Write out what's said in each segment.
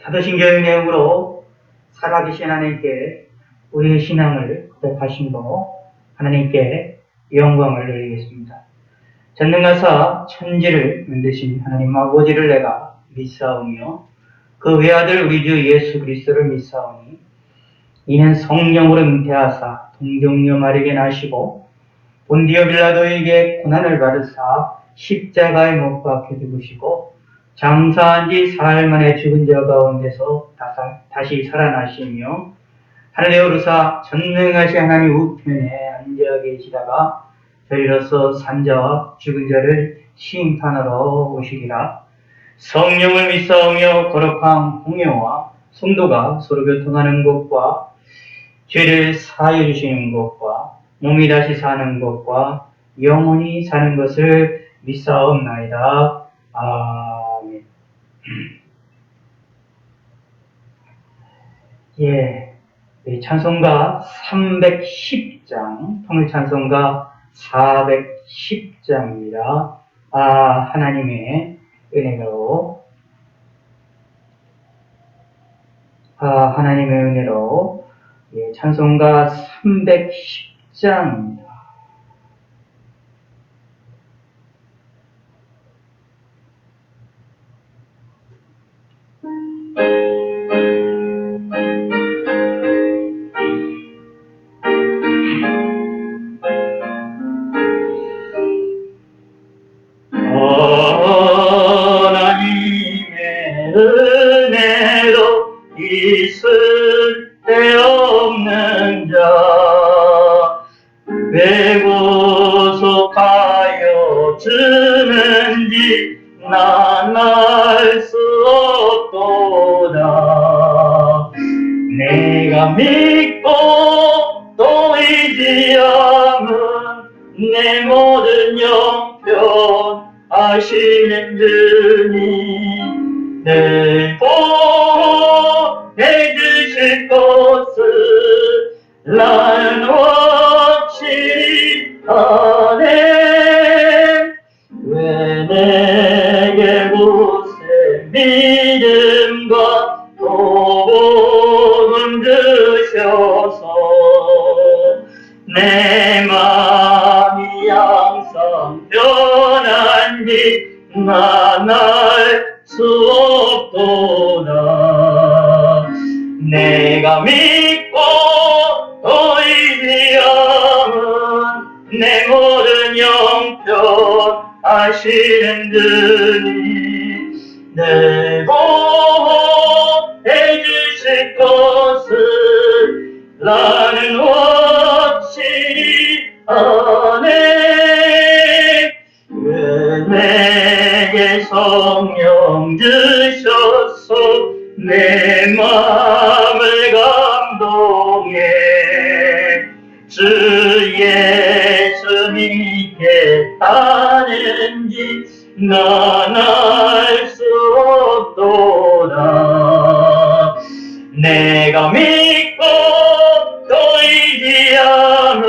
사도신경의 내용으로 살아계신 하나님께 우리의 신앙을 고백하심으로 하나님께 영광을 돌리겠습니다. 전능하사 천지를 만드신 하나님 아버지를 내가 믿사오며 그 외아들 우리 주 예수 그리스도를 믿사오니 이는 성령으로 잉태하사 동정녀 마리아에게 나시고 본디오 빌라도에게 고난을 받으사 십자가에 못 박혀 죽으시고 장사한 지 사흘 만에 죽은 자 가운데서 다시 살아나시며 하늘에 오르사 전능하신 하나님 우편에 앉아 계시다가 저희로서 산자와 죽은 자를 심판하러 오시리라. 성령을 믿사오며 거룩한 공예와 성도가 서로 교통하는 것과 죄를 사하여 주시는 것과 몸이 다시 사는 것과 영원히 사는 것을 믿사옵나이다. 아멘. 찬송가 310장, 통일찬송가 410장입니다. 하나님의 은혜로, 찬송가 310장입니다. 하나님의 은혜로 있을 데 없는 자 왜구속하여 주는지 난 알 수 없도다. 내가 믿고 또 의지함은 내 모든 영편 아시는 주님 늘 보호해 주실 것을 나는 확실히 아네. 왜 내게 굳은 믿음과 도움을 주셔서 내 마음이 항상 변한지 난 알 수 없도다. 내가 믿고 또 의지함은 내 모든 영편 아시는 주님 늘 보호해 주실 것을 나는 확실히 아네. 왜 내게 성령 주셔서 내 마음을 감동해 주 예수 믿겠다는지 난 알 수 없도다. 내가 믿고 또 의지함은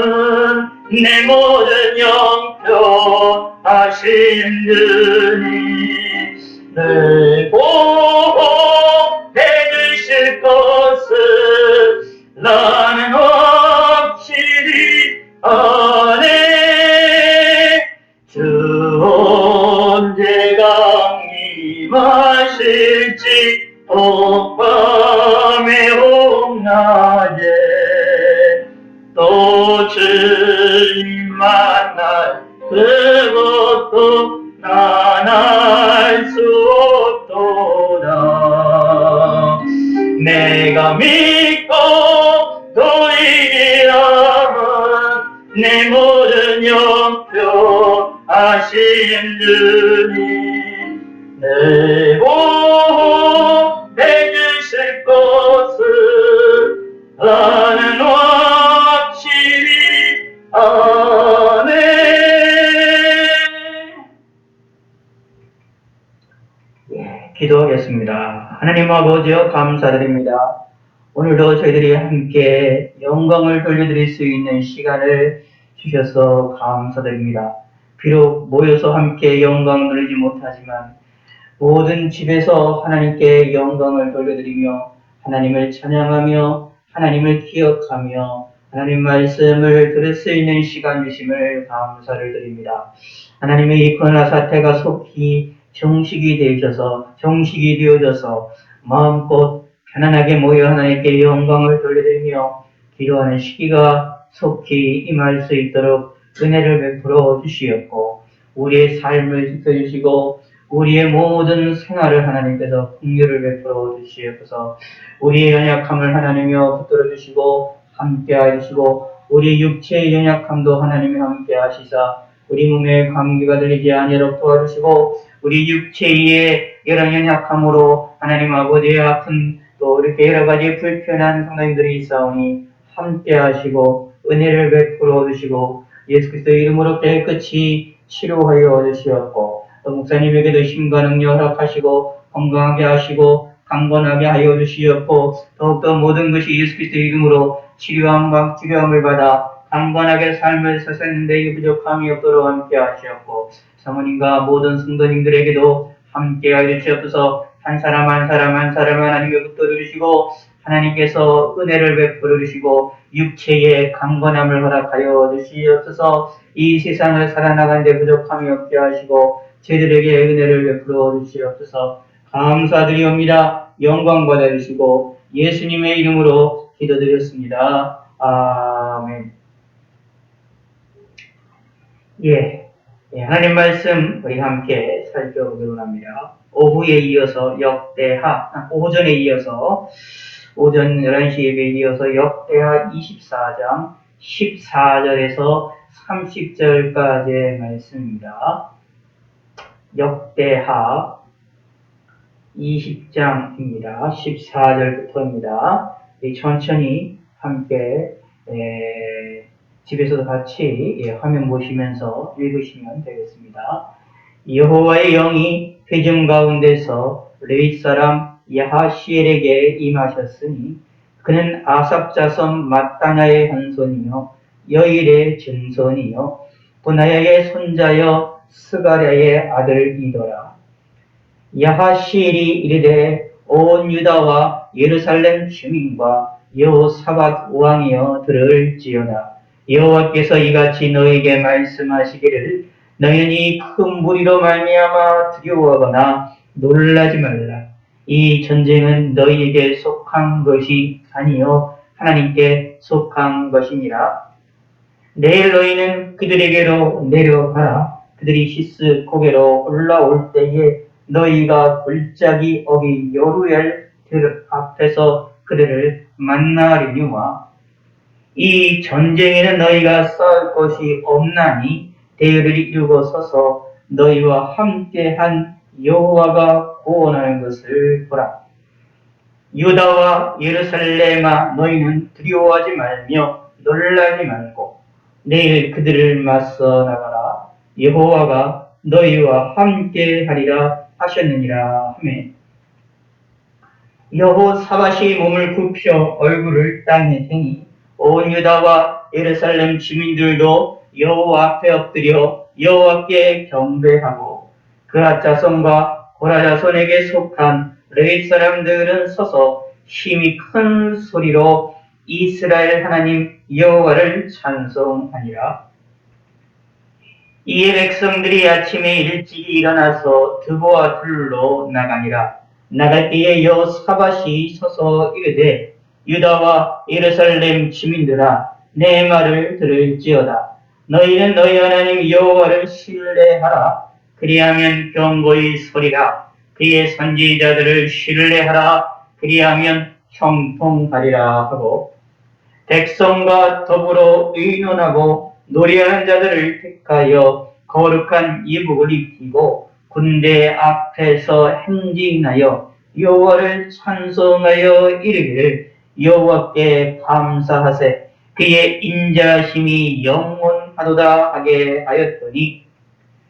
내 모든 영편 아시는 주님 늘 보호해 주실 것을 나는 확실히 아네. 주 언제 강림하실지 밤에 홍낮에 또 주님 만날 그것도 난 알 수 없도다. 내가 믿고 또 의지함은 내 모든 영편 아시는 주님 늘 보호해 주실 것을 나는 확실히 아네. 기도하겠습니다. 하나님 아버지여 감사드립니다. 오늘도 저희들이 함께 영광을 돌려드릴 수 있는 시간을 주셔서 감사드립니다. 비록 모여서 함께 영광을 돌리지 못하지만 모든 집에서 하나님께 영광을 돌려드리며 하나님을 찬양하며 하나님을 기억하며 하나님 말씀을 들을 수 있는 시간 주심을 감사를 드립니다. 하나님의 이 코로나 사태가 속히 정식이 되어져서 마음껏 편안하게 모여 하나님께 영광을 돌려드리며 기도하는 시기가 속히 임할 수 있도록 은혜를 베풀어 주시옵고 우리의 삶을 지켜주시고 우리의 모든 생활을 하나님께서 긍휼을 베풀어 주시옵소서. 우리의 연약함을 하나님이여 붙들어 주시고 함께하여 주시고 우리 육체의 연약함도 하나님이 함께하시사 우리 몸에 감기가 들리지 아니하도록 도와주시고 우리 육체의 여러 연약함으로 하나님 아버지의 아픈 또 이렇게 여러 가지 불편한 상황들이 있사오니 함께하시고 은혜를 베풀어 주시고 예수 그리스도의 이름으로 깨끗이 치료하여 주시옵고 또 목사님에게도 힘과 능력 허락하시고 건강하게 하시고 강건하게 하여 주시옵고 더욱더 모든 것이 예수 그리스도의 이름으로 치료함을 받아 강건하게 삶을 사는 데 부족함이 없도록 함께 하시옵고 사모님과 모든 성도님들에게도 함께 하여 주시옵소서. 한 사람 하나님께 붙들어 주시고 하나님께서 은혜를 베풀어 주시고 육체의 강건함을 허락하여 주시옵소서. 이 세상을 살아나가는 데 부족함이 없게 하시고 저희들에게 은혜를 베풀어 주시옵소서. 감사드리옵니다. 영광 받아주시고 예수님의 이름으로 기도드렸습니다. 아멘. 하나님 말씀 우리 함께 살펴보도록 합니다. 오전에 이어서 오전 11시 예배에 이어서 역대하 24장 14절에서 30절까지의 말씀입니다. 역대하 20장입니다. 14절부터입니다. 천천히 함께 집에서도 같이 화면 보시면서 읽으시면 되겠습니다. 여호와의 영이 회중 가운데서 레위 사람 야하시엘에게 임하셨으니 그는 아삽 자손 마따냐의 현손이요 여일의 증손이요 분하야의 손자여 스가랴의 아들이더라. 야하시엘이 이르되 온 유다와 예루살렘 주민과 여호사밧 왕이여 들을지어다. 여호와께서 이같이 너희에게 말씀하시기를 너희는 이 큰 무리로 말미암아 두려워하거나 놀라지 말라. 이 전쟁은 너희에게 속한 것이 아니요 하나님께 속한 것이니라. 내일 너희는 그들에게로 내려가라. 그들이 히스 고개로 올라올 때에 너희가 골짜기 어기 여루엘 들 앞에서 그들을 만나리니와 이 전쟁에는 너희가 싸울 것이 없나니 대열을 이루고 서서 너희와 함께한 여호와가 구원하는 것을 보라. 유다와 예루살렘아 너희는 두려워하지 말며 놀라지 말고 내일 그들을 맞서 나가라. 여호와가 너희와 함께하리라 하셨느니라 하매 여호사밧이 몸을 굽혀 얼굴을 땅에 대니 온 유다와 예루살렘 주민들도 여호와 앞에 엎드려 여호와께 경배하고 그앗 자손과 고라 자손에게 속한 레위 사람들은 서서 힘이 큰 소리로 이스라엘 하나님 여호와를 찬송하니라. 이에 백성들이 아침에 일찍이 일어나서 드보와 둘로 나가니라. 나갈 때에 여호사밧이 서서 이르되 유다와 예루살렘 주민들아 내 말을 들을지어다. 너희는 너희 하나님 여호와를 신뢰하라. 그리하면 견고히 서리라. 그의 선지자들을 신뢰하라. 그리하면 형통하리라 하고 백성과 더불어 의논하고 노래하는 자들을 택하여 거룩한 예복을 입히고 군대 앞에서 행진하여 여호와를 찬송하여 이르기를 여호와께 감사하세 그의 인자심이 영원하도다 하게 하였더니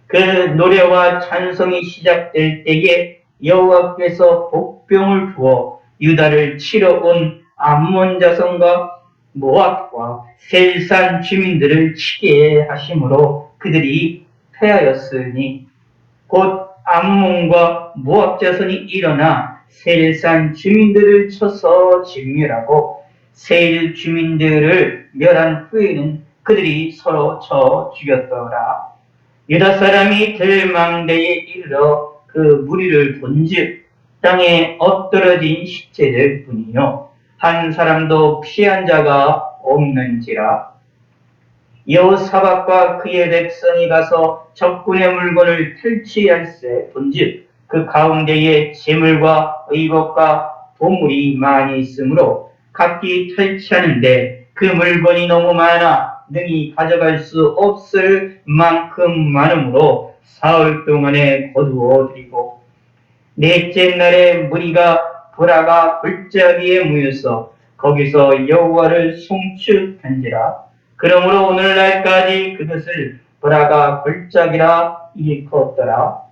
그 노래와 찬송이 시작될 때에 여호와께서 복병을 부어 유다를 치러 온 암몬 자손과 모압과 셀산 주민들을 치게 하심으로 그들이 패하였으니 곧 암몬과 모압 자손이 일어나 세일산 주민들을 쳐서 진멸하고 세일 주민들을 멸한 후에는 그들이 서로 쳐 죽였더라. 유다 사람이 들망대에 이르러 그 무리를 본즉 땅에 엎드러진 시체들 뿐이요 한 사람도 피한 자가 없는지라. 여호사밧과 그의 백성이 가서 적군의 물건을 탈취할세 본즉 그 가운데에 재물과 의복과 보물이 많이 있으므로 각기 탈취하는데 그 물건이 너무 많아 능히 가져갈 수 없을 만큼 많으므로 사흘 동안에 거두어 드리고 넷째 날에 무리가 보라가 골짜기에 모여서 거기서 여호와를 송축한지라. 그러므로 오늘날까지 그것을 보라가 골짜기라 일컫더라.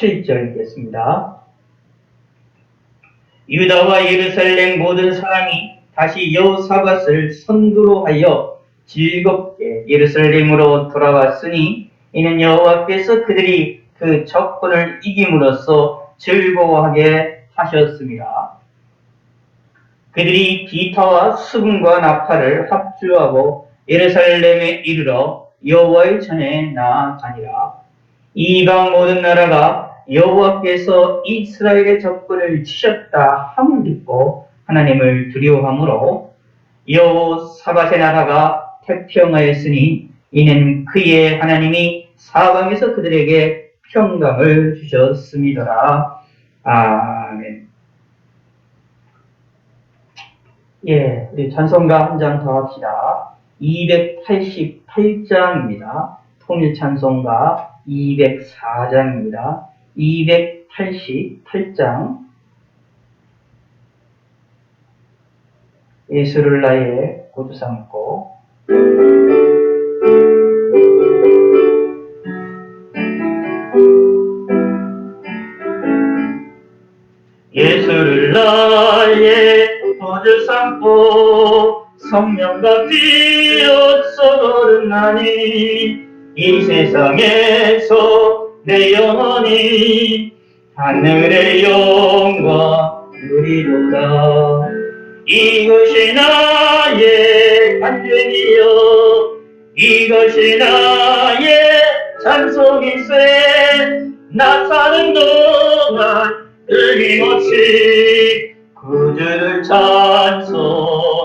27절이겠습니다. 유다와 예루살렘 모든 사람이 다시 여호사밧을 선두로 하여 즐겁게 예루살렘으로 돌아왔으니 이는 여호와께서 그들이 그 적군을 이김으로써 즐거워하게 하셨습니다. 그들이 기타와 수금과 나팔을 합주하고 예루살렘에 이르러 여호와의 전에 나아가니라. 이방 모든 나라가 여호와께서 이스라엘의 적군을 치셨다 함을 듣고 하나님을 두려워하므로 여호사밧의 나라가 태평하였으니 이는 그의 하나님이 사방에서 그들에게 평강을 주셨음이더라. 아멘. 예, 우리 찬송가 한 장 더 합시다. 288장입니다. 통일 찬송가 204장입니다. 288장. 예수를 나의 구주 삼고 예수를 나의 구주 삼고 성령과 비로소 거듭나니 이 세상에서 내 영혼이 하늘의 영광 누리도다. 이것이 나의 간증이요 이것이 나의 찬송일세. 나 사는 동안 끊임없이 구주를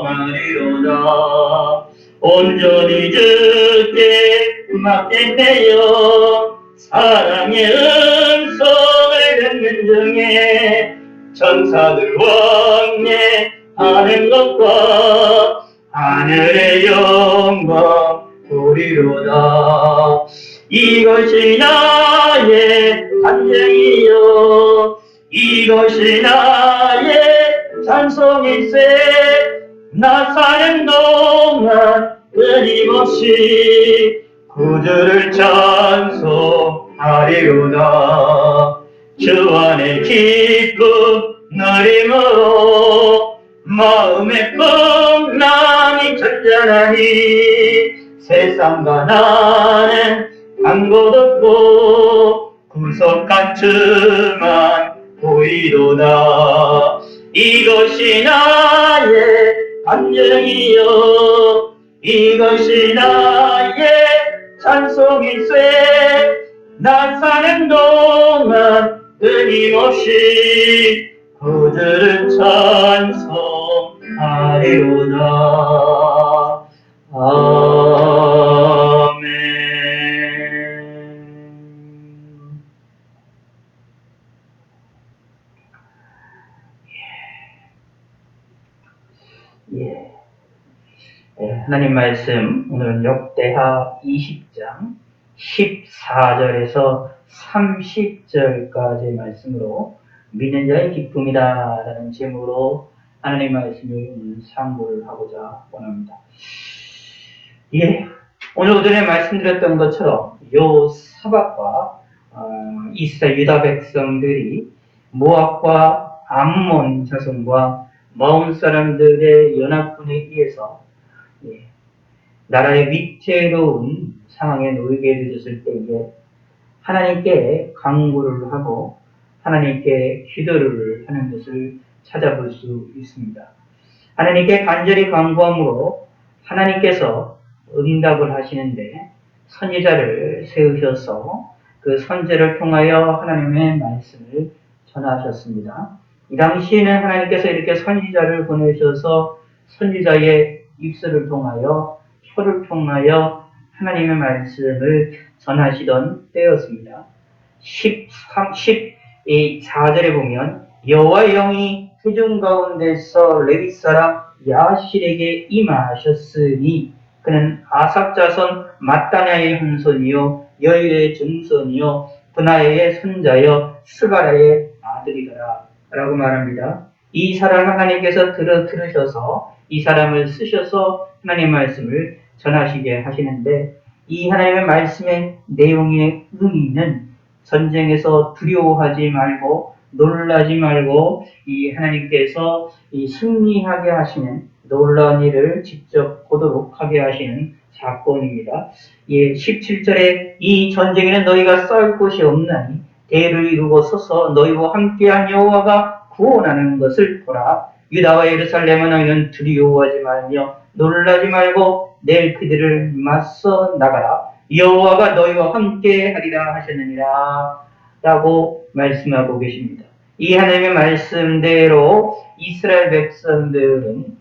찬송하리로다. 온전히 주께 맡겠네요. 사랑의 음성을 듣는 중에 천사들 왕래하는 것과 하늘의 영광 보리로다. 이것이 나의 간증이요 이것이 나의 찬송일세. 나 사는 동안 끊임없이 구주를 찬송하리로다. 주 안에 기쁨 누림으로 마음의 풍랑이 잔잔하니 세상과 나는 간 곳 없고 구석한 주만 보이도다. 이것이 나의 간증이요 이것이 나의 찬송일세. 나 사는 동안 끊임없이 구주를 찬송하리로다. 아멘. 예. 하나님 말씀 오늘은 역대하 20장 14절에서 30절까지의 말씀으로 믿는 자의 기쁨이다 라는 제목으로 하나님 말씀을 상고를 하고자 원합니다. 예, 오늘 오전에 말씀드렸던 것처럼 여호사밧과 이스라엘 유다 백성들이 모압과 암몬 자손과 마온 사람들의 연합군에 의해서 나라의 위태로운 상황에 놓이게 되었을 때에 하나님께 간구를 하고 하나님께 기도를 하는 것을 찾아볼 수 있습니다. 하나님께 간절히 간구함으로 하나님께서 응답을 하시는데 선지자를 세우셔서 그 선지자를 통하여 하나님의 말씀을 전하셨습니다. 이 당시에는 하나님께서 이렇게 선지자를 보내셔서 선지자의 입술을 통하여 혀를 통하여 하나님의 말씀을 전하시던 때였습니다. 14절에 보면 여호와 영이 회중 가운데서 레위 사람 야실에게 임하셨으니 그는 아삽 자손 마따냐의 hun손이요 여일의 증손이요 분하야의 손자여 스가랴의 아들이더라 라고 말합니다. 이 사람을 하나님께서 들으셔서 이 사람을 쓰셔서 하나님의 말씀을 전하시게 하시는데 이 하나님의 말씀의 내용의 의미는 전쟁에서 두려워하지 말고 놀라지 말고 이 하나님께서 이 승리하게 하시는 놀라운 일을 직접 보도록 하게 하시는 사건입니다. 17절에 이 전쟁에는 너희가 싸울 곳이 없나니 대를 이루고 서서 너희와 함께한 여호와가 구원하는 것을 보라. 유다와 예루살렘은 너희는 두려워하지 말며 놀라지 말고 내일 그들을 맞서 나가라. 여호와가 너희와 함께 하리라 하셨느니라 라고 말씀하고 계십니다. 이 하나님의 말씀대로 이스라엘 백성들은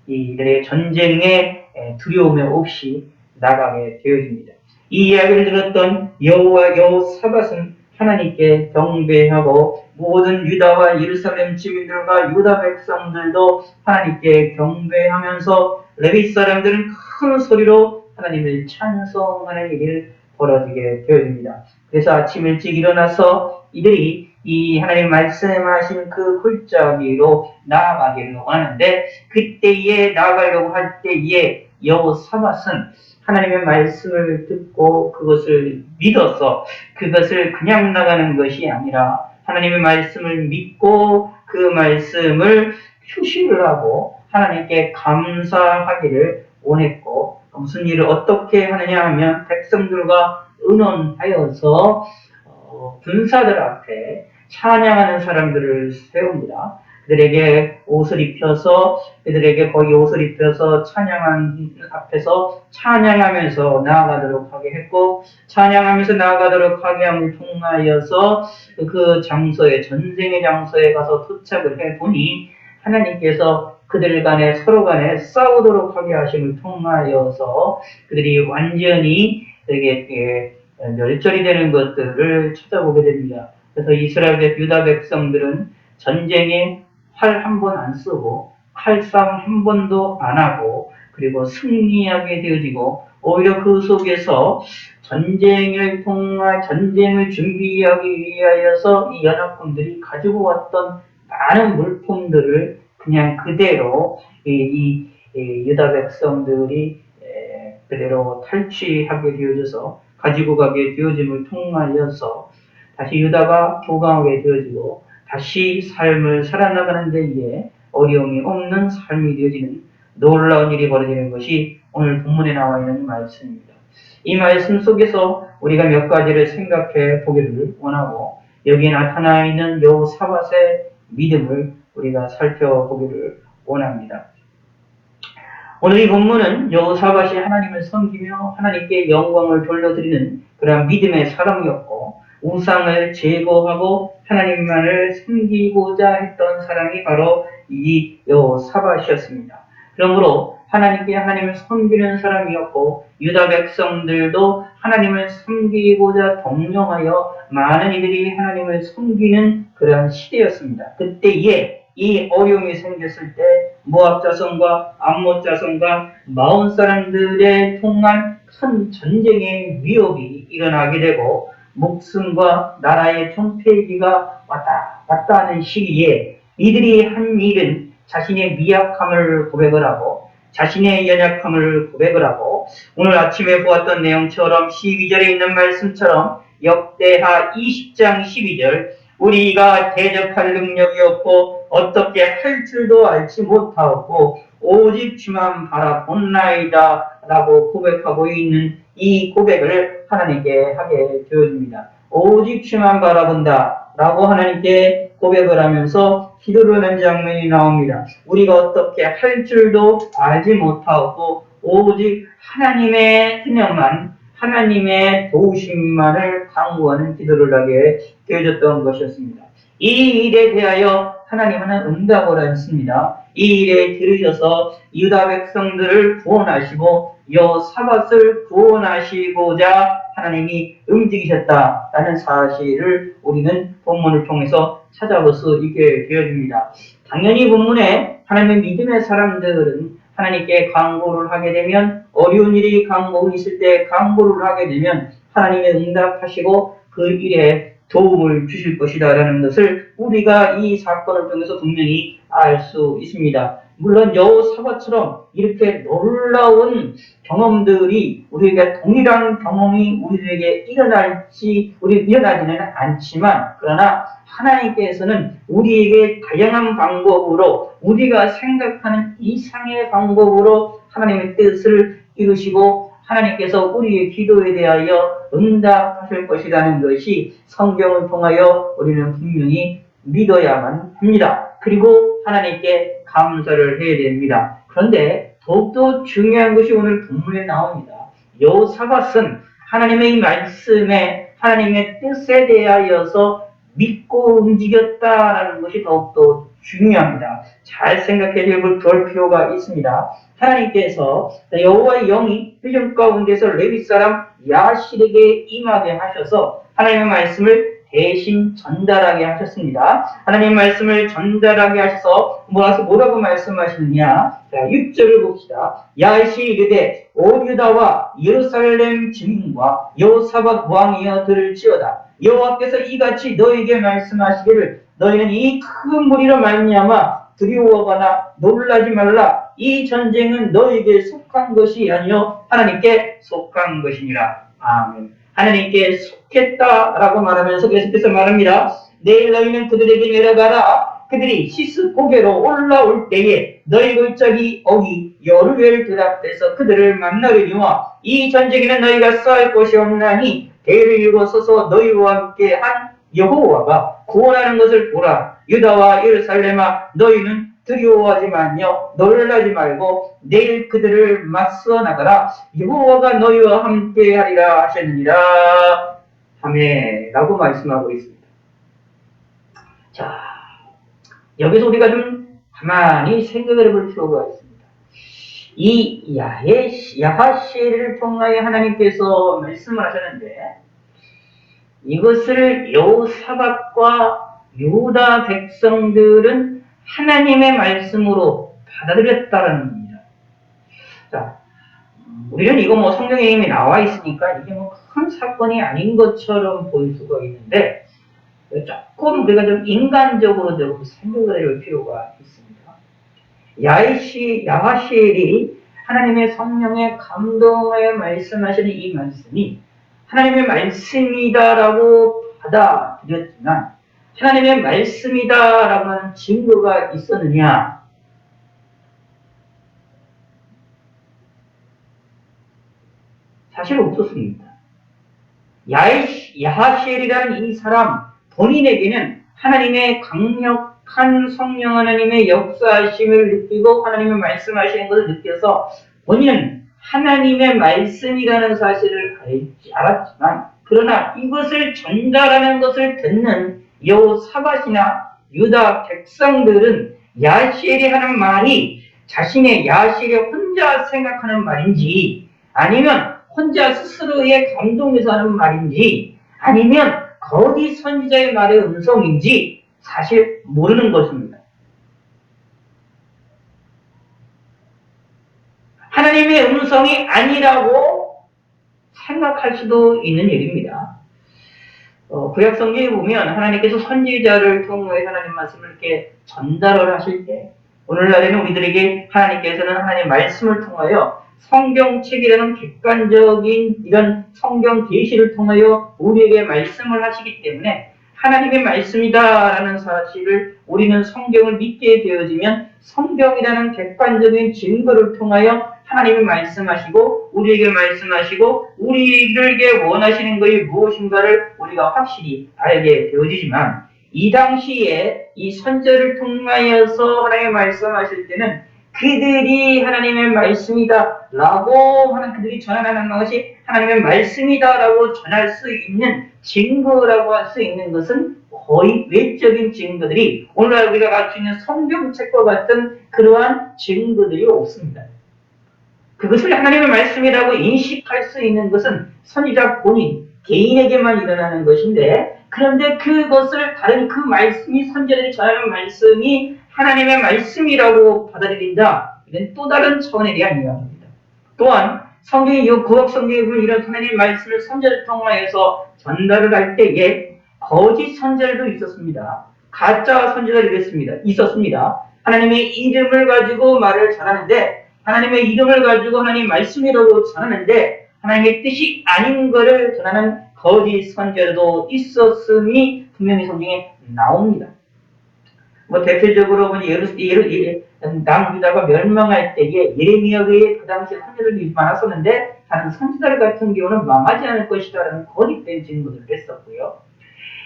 이들의 전쟁에 두려움에 없이 나가게 되어집니다. 이 이야기를 들었던 여호사밧은 하나님께 경배하고 모든 유다와 예루살렘 주민들과 유다 백성들도 하나님께 경배하면서 레위 사람들은 큰 소리로 하나님을 찬송하는 일이 벌어지게 되어집니다. 그래서 아침 일찍 일어나서 이들이 이 하나님 말씀하신 그 골짜기로 나아가기를 원하는데 그때에 나아가려고 할 때에 여호사밧은 하나님의 말씀을 듣고 그것을 믿어서 그것을 그냥 나가는 것이 아니라 하나님의 말씀을 믿고 그 말씀을 휴식을 하고 하나님께 감사하기를 원했고 무슨 일을 어떻게 하느냐 하면 백성들과 의논하여서 군사들 앞에 찬양하는 사람들을 세웁니다. 그들에게 옷을 입혀서 거기 옷을 입혀서 찬양한 앞에서 찬양하면서 나아가도록 하게 했고 찬양하면서 나아가도록 하게 함을 통하여서 그 장소에 전쟁의 장소에 가서 도착을 해보니 하나님께서 그들 간에 서로 간에 싸우도록 하게 하심을 통하여서 그들이 완전히 멸절이 되는 것들을 찾아보게 됩니다. 그래서 이스라엘 유다 백성들은 전쟁에 활 한 번 안 쓰고 칼싸움 한 번도 안 하고 그리고 승리하게 되어지고 오히려 그 속에서 전쟁을 준비하기 위하여서 이 연합군들이 가지고 왔던 많은 물품들을 그냥 그대로 이 유다 백성들이 그대로 탈취하게 되어져서 가지고 가게 되어짐을 통하여서 다시 유다가 교강하게 되어지고 다시 삶을 살아나가는 데에 어려움이 없는 삶이 되어지는 놀라운 일이 벌어지는 것이 오늘 본문에 나와 있는 말씀입니다. 이 말씀 속에서 우리가 몇 가지를 생각해 보기를 원하고 여기에 나타나 있는 여호사밧의 믿음을 우리가 살펴보기를 원합니다. 오늘 이 본문은 여호사밧이 하나님을 섬기며 하나님께 영광을 돌려드리는 그러한 믿음의 사람이었고 우상을 제거하고 하나님만을 섬기고자 했던 사람이 바로 이 여호사밧이었습니다. 그러므로 하나님께 하나님을 섬기는 사람이었고 유다 백성들도 하나님을 섬기고자 동정하여 많은 이들이 하나님을 섬기는 그러한 시대였습니다. 그때에 이 어려움이 생겼을 때 모압 자손과 암몬 자손과 마온 사람들의 통한 큰 전쟁의 위협이 일어나게 되고 목숨과 나라의 총폐기가 왔다 갔다 하는 시기에 이들이 한 일은 자신의 미약함을 고백을 하고 자신의 연약함을 고백을 하고 오늘 아침에 보았던 내용처럼 12절에 있는 말씀처럼 역대하 20장 12절 우리가 대적할 능력이 없고 어떻게 할 줄도 알지 못하고 오직 주만 바라본나이다 라고 고백하고 있는 이 고백을 하나님께 하게 되어집니다. 오직 주만 바라본다 라고 하나님께 고백을 하면서 기도를 하는 장면이 나옵니다. 우리가 어떻게 할 줄도 알지 못하고 오직 하나님의 그냥만, 하나님의 도우심만을 강구하는 기도를 하게 되어졌던 것이었습니다. 이 일에 대하여 하나님은 응답을 하셨습니다. 이 일에 들으셔서 유다 백성들을 구원하시고 여사밧을 구원하시고자 하나님이 움직이셨다라는 사실을 우리는 본문을 통해서 찾아볼 수 있게 되어집니다. 당연히 본문에 하나님의 믿음의 사람들은 하나님께 간구를 하게 되면, 어려운 일이 간구 있을 때 간구를 하게 되면 하나님의 응답하시고 그 일에 도움을 주실 것이다 라는 것을 우리가 이 사건을 통해서 분명히 알 수 있습니다. 물론 여호사밧처럼 이렇게 놀라운 경험들이 우리에게 동일한 경험이 우리에게 일어나지는 않지만, 그러나 하나님께서는 우리에게 다양한 방법으로, 우리가 생각하는 이상의 방법으로 하나님의 뜻을 이루시고 하나님께서 우리의 기도에 대하여 응답하실 것이라는 것이 성경을 통하여 우리는 분명히 믿어야만 합니다. 그리고 하나님께 감사를 해야 됩니다. 그런데 더욱더 중요한 것이 오늘 본문에 나옵니다. 여호사밧은 하나님의 말씀에, 하나님의 뜻에 대하여서 믿고 움직였다라는 것이 더욱더 중요합니다. 잘 생각해 볼 필요가 있습니다. 하나님께서 여호와의 영이 회중 가운데서 레위 사람 야실에게 임하게 하셔서 하나님의 말씀을 대신 전달하게 하셨습니다. 하나님의 말씀을 전달하게 하셔서 뭐라고 말씀하시느냐? 자, 6절을 봅시다. 야실이 이르되 오 유다와 예루살렘 주민과 여호사밧 왕이여 들을지어다. 여호와께서 이같이 너에게 말씀하시기를 너희는 이 큰 무리로 말미암아 두려워하거나 놀라지 말라. 이 전쟁은 너에게 속한 것이 아니요 하나님께 속한 것이니라. 아멘. 하나님께 속했다라고 말하면서 계속해서 말합니다. 내일 너희는 그들에게 내려가라. 그들이 시스 고개로 올라올 때에 너희 골짜기 어기 여루엘 들 앞에서 그들을 만나려니와 이 전쟁에는 너희가 싸울 것이 없나니 대를 일어서서 너희와 함께 한 여호와가 구원하는 것을 보라. 유다와 예루살렘아 너희는 두려워하지만요 놀라지 말고 내일 그들을 맞서 나가라. 여호와가 너희와 함께 하리라 하셨느니라. 아멘 라고 말씀하고 있습니다. 자, 여기서 우리가 좀 가만히 생각을 해볼 필요가 있습니다. 이 야하시엘을 통하여 하나님께서 말씀을 하셨는데 이것을 여호사밧과 유다 백성들은 하나님의 말씀으로 받아들였다는 겁니다. 자, 우리는 이거 성경에 이미 나와 있으니까 이게 큰 사건이 아닌 것처럼 보일 수가 있는데 조금 우리가 좀 인간적으로 좀 생각을 해볼 필요가 있습니다. 야하시엘이 하나님의 성령의 감동하여 말씀하시는 이 말씀이 하나님의 말씀이다라고 받아들였지만 하나님의 말씀이다라고 하는 증거가 있었느냐? 사실 없었습니다. 야하시엘이라는 이 사람 본인에게는 하나님의 강력한 성령 하나님의 역사하심을 느끼고 하나님의 말씀하시는 것을 느껴서 본인은 하나님의 말씀이라는 사실을 알았지만 그러나 이것을 전달하는 것을 듣는 여호사밧이나 유다 백성들은 야하시엘이 하는 말이 자신의 야하시엘이 혼자 생각하는 말인지 아니면 혼자 스스로의 감동에서 하는 말인지 아니면 거짓 선지자의 말의 음성인지 사실 모르는 것입니다. 하나님의 음성이 아니라고 생각할 수도 있는 일입니다. 구약 성경에 보면 하나님께서 선지자를 통해 하나님 말씀을 이렇게 전달을 하실 때 오늘날에는 우리들에게 하나님께서는 하나님의 말씀을 통하여 성경책이라는 객관적인 이런 성경 계시를 통하여 우리에게 말씀을 하시기 때문에 하나님의 말씀이다라는 사실을 우리는 성경을 믿게 되어지면 성경이라는 객관적인 증거를 통하여 하나님이 말씀하시고 우리에게 말씀하시고 우리에게 원하시는 것이 무엇인가를 우리가 확실히 알게 되어지지만 이 당시에 이 선지자를 통하여서 하나님의 말씀하실 때는 그들이 하나님의 말씀이다 라고 하는 그들이 전하는 것이 하나님의 말씀이다 라고 전할 수 있는 증거라고 할 수 있는 것은 거의 외적인 증거들이 오늘날 우리가 가지고 있는 성경책과 같은 그러한 증거들이 없습니다. 그것을 하나님의 말씀이라고 인식할 수 있는 것은 선지자 본인, 개인에게만 일어나는 것인데 그런데 그것을 다른 그 말씀이 선지자들이 전하는 말씀이 하나님의 말씀이라고 받아들인다. 이건 또 다른 차원에 대한 이야기입니다. 또한 성경이 구약 성경에 보면 이런 하나님의 말씀을 선지자를 통하여서 전달을 할 때에 거짓 선지자들도 있었습니다. 가짜 선지자들이 있었습니다. 하나님의 이름을 가지고 말을 전하는데 하나님의 이름을 가지고 하나님 말씀이라고 전하는데 하나님의 뜻이 아닌 것을 전하는 거짓 선지자도 있었음이 분명히 성경에 나옵니다. 대표적으로 남유다가 멸망할 때에 예레미야의 그 당시에 선지자들이 많았었는데 다른 선지자들 같은 경우는 망하지 않을 것이다라는 거짓된 증거를 했었고요.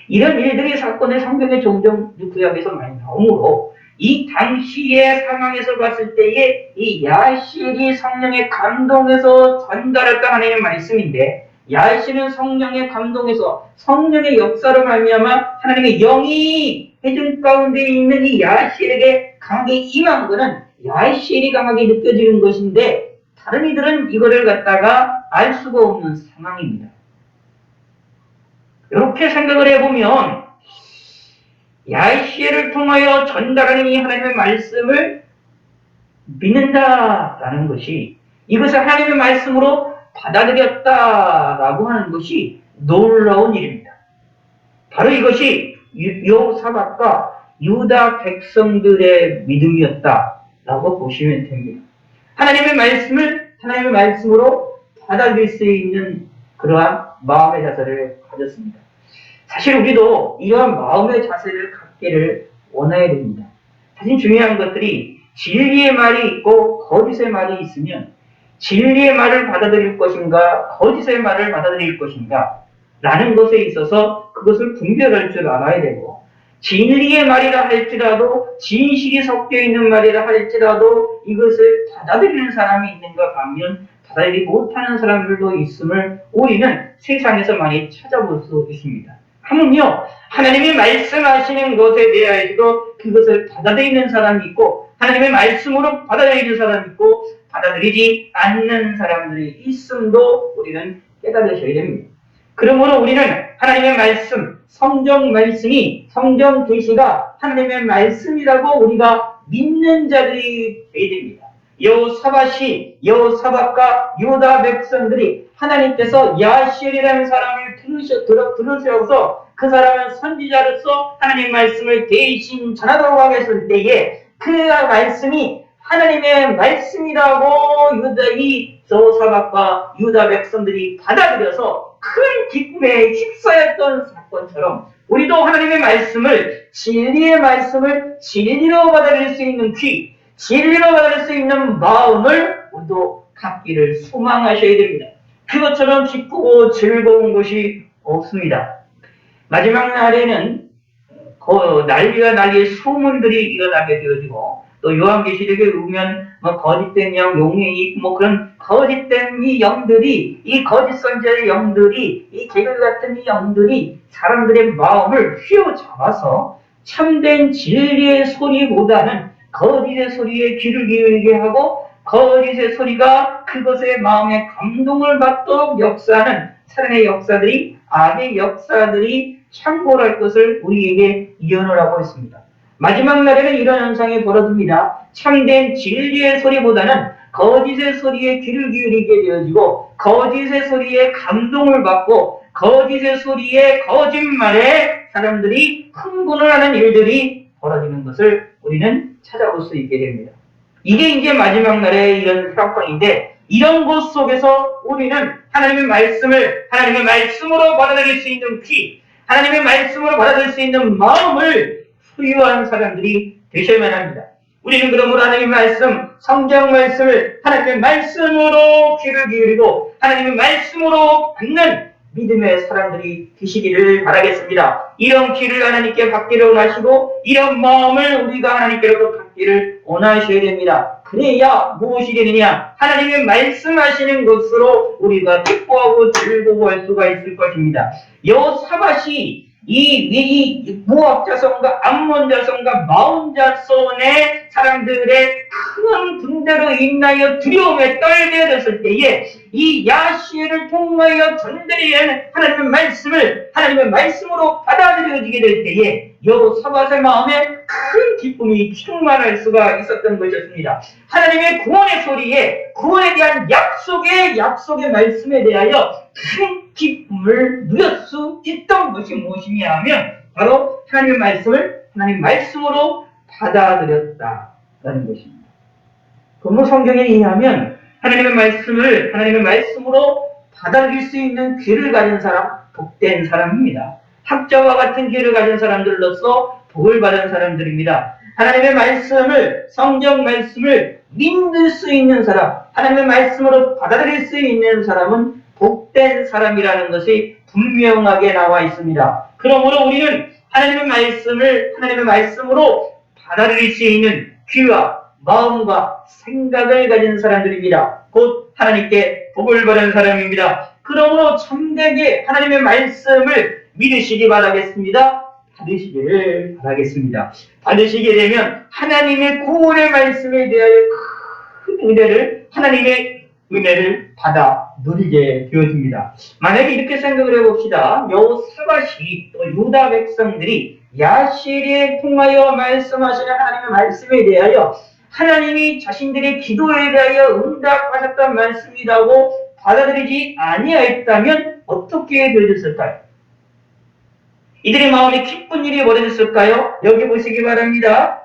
이런 일들이 사건의 성경에 종종 구약에서 많이 나오므로 이 당시의 상황에서 봤을 때에 이 야시엘이 성령의 감동에서 전달했던 하나님의 말씀인데 야시엘은 성령의 감동에서 성령의 역사로 말미암아 하나님의 영이 회중 가운데 있는 이 야시엘에게 강하게 임한 것은 야시엘이 강하게 느껴지는 것인데 다른 이들은 이거를 갖다가 알 수가 없는 상황입니다. 이렇게 생각을 해보면 야시엘을 통하여 전달하는 이 하나님의 말씀을 믿는다라는 것이 이것을 하나님의 말씀으로 받아들였다라고 하는 것이 놀라운 일입니다. 바로 이것이 여호사밧과 유다 백성들의 믿음이었다라고 보시면 됩니다. 하나님의 말씀을 하나님의 말씀으로 받아들일 수 있는 그러한 마음의 자세를 가졌습니다. 사실 우리도 이러한 마음의 자세를 갖기를 원해야 됩니다. 사실 중요한 것들이 진리의 말이 있고 거짓의 말이 있으면 진리의 말을 받아들일 것인가 거짓의 말을 받아들일 것인가 라는 것에 있어서 그것을 분별할 줄 알아야 되고 진리의 말이라 할지라도 진실이 섞여 있는 말이라 할지라도 이것을 받아들이는 사람이 있는가 반면 받아들이지 못하는 사람들도 있음을 우리는 세상에서 많이 찾아볼 수 있습니다. 하물며 하나님이 말씀하시는 것에 대하여도 그것을 받아들이는 사람이 있고 하나님의 말씀으로 받아들이는 사람이 있고 받아들이지 않는 사람들이 있음도 우리는 깨달으셔야 됩니다. 그러므로 우리는 하나님의 말씀, 성경 말씀이 성경 계시가 하나님의 말씀이라고 우리가 믿는 자들이 되어야 됩니다. 여호사밧과 유다 백성들이 하나님께서 야시엘이라는 사람을 들으셔서 그 사람은 선지자로서 하나님 말씀을 대신 전하도록 하겠을 때에 그 말씀이 하나님의 말씀이라고 여호사밧과 유다 백성들이 받아들여서 큰 기쁨에 휩싸였던 사건처럼 우리도 하나님의 말씀을 진리의 말씀을 진리로 받아들일 수 있는 귀, 진리로 받아들일 수 있는 마음을 우리도 갖기를 소망하셔야 됩니다. 그것처럼 기쁘고 즐거운 것이 없습니다. 마지막 날에는 난리가 난리의 소문들이 일어나게 되어지고 또 요한계시록에 보면 거짓된 영, 용의 입, 그런 거짓된 이 영들이 이 거짓 선지자의 영들이 이 개굴 같은 이 영들이 사람들의 마음을 휘어잡아서 참된 진리의 소리보다는 거짓의 소리에 귀를 기울이게 하고 거짓의 소리가 그것의 마음에 감동을 받도록 역사하는 사랑의 역사들이 악의 역사들이 창궐할 것을 우리에게 예언을 하고 있습니다. 마지막 날에는 이런 현상이 벌어집니다. 참된 진리의 소리보다는 거짓의 소리에 귀를 기울이게 되어지고 거짓의 소리에 감동을 받고 거짓의 소리에 거짓말에 사람들이 흥분을 하는 일들이 벌어지는 것을 우리는 찾아볼 수 있게 됩니다. 이게 이제 마지막 날의 이런 사건인데 이런 곳 속에서 우리는 하나님의 말씀을 하나님의 말씀으로 받아들일 수 있는 귀, 하나님의 말씀으로 받아들일 수 있는 마음을 소유한 사람들이 되셔야만 합니다. 우리는 그러므로 하나님의 말씀, 성경 말씀을 하나님의 말씀으로 귀를 기울이고 하나님의 말씀으로 받는 믿음의 사람들이 되시기를 바라겠습니다. 이런 귀를 하나님께 받기를 원하시고 이런 마음을 우리가 하나님께로부터 받기를 원하셔야 됩니다. 그래야 무엇이 되느냐? 하나님의 말씀하시는 것으로 우리가 기뻐하고 즐거워할 수가 있을 것입니다. 여호사밧이 이 모압 자손과 암몬 자손과 마온 자손의 사람들의 큰 군대로 인하여 두려움에 떨게 됐을 때에 이 야시엘을 통하여 전달하는 하나님의 말씀을 하나님의 말씀으로 받아들여지게 될 때에 여호사밧의 마음에 큰 기쁨이 충만할 수가 있었던 것이었습니다. 하나님의 구원의 소리에 구원에 대한 약속의 말씀에 대하여 큰 기쁨을 누릴 수 있던 것이 무엇이냐 하면 바로 하나님의 말씀을 하나님의 말씀으로 받아들였다라는 것입니다. 그러므로 성경에 의하면 하나님의 말씀을 하나님의 말씀으로 받아들일 수 있는 귀를 가진 사람, 복된 사람입니다. 학자와 같은 귀를 가진 사람들로서 복을 받은 사람들입니다. 하나님의 말씀을, 성경 말씀을 믿을 수 있는 사람, 하나님의 말씀으로 받아들일 수 있는 사람은 복된 사람이라는 것이 분명하게 나와 있습니다. 그러므로 우리는 하나님의 말씀을 하나님의 말씀으로 받아들일 수 있는 귀와 마음과 생각을 가진 사람들입니다. 곧 하나님께 복을 받은 사람입니다. 그러므로 참되게 하나님의 말씀을 믿으시기 바라겠습니다. 받으시기를 바라겠습니다. 받으시게 되면 하나님의 구원의 말씀에 대하여 큰 은혜를 하나님의 은혜를 받아 누리게 되어집니다. 만약에 이렇게 생각을 해봅시다. 여호사밧이 또 유다 백성들이 야시엘에 통하여 말씀하시는 하나님의 말씀에 대하여 하나님이 자신들의 기도에 대하여 응답하셨던 말씀이라고 받아들이지 아니하였다면 어떻게 되어졌을까요? 이들의 마음에 기쁜 일이 벌어졌을까요? 여기 보시기 바랍니다.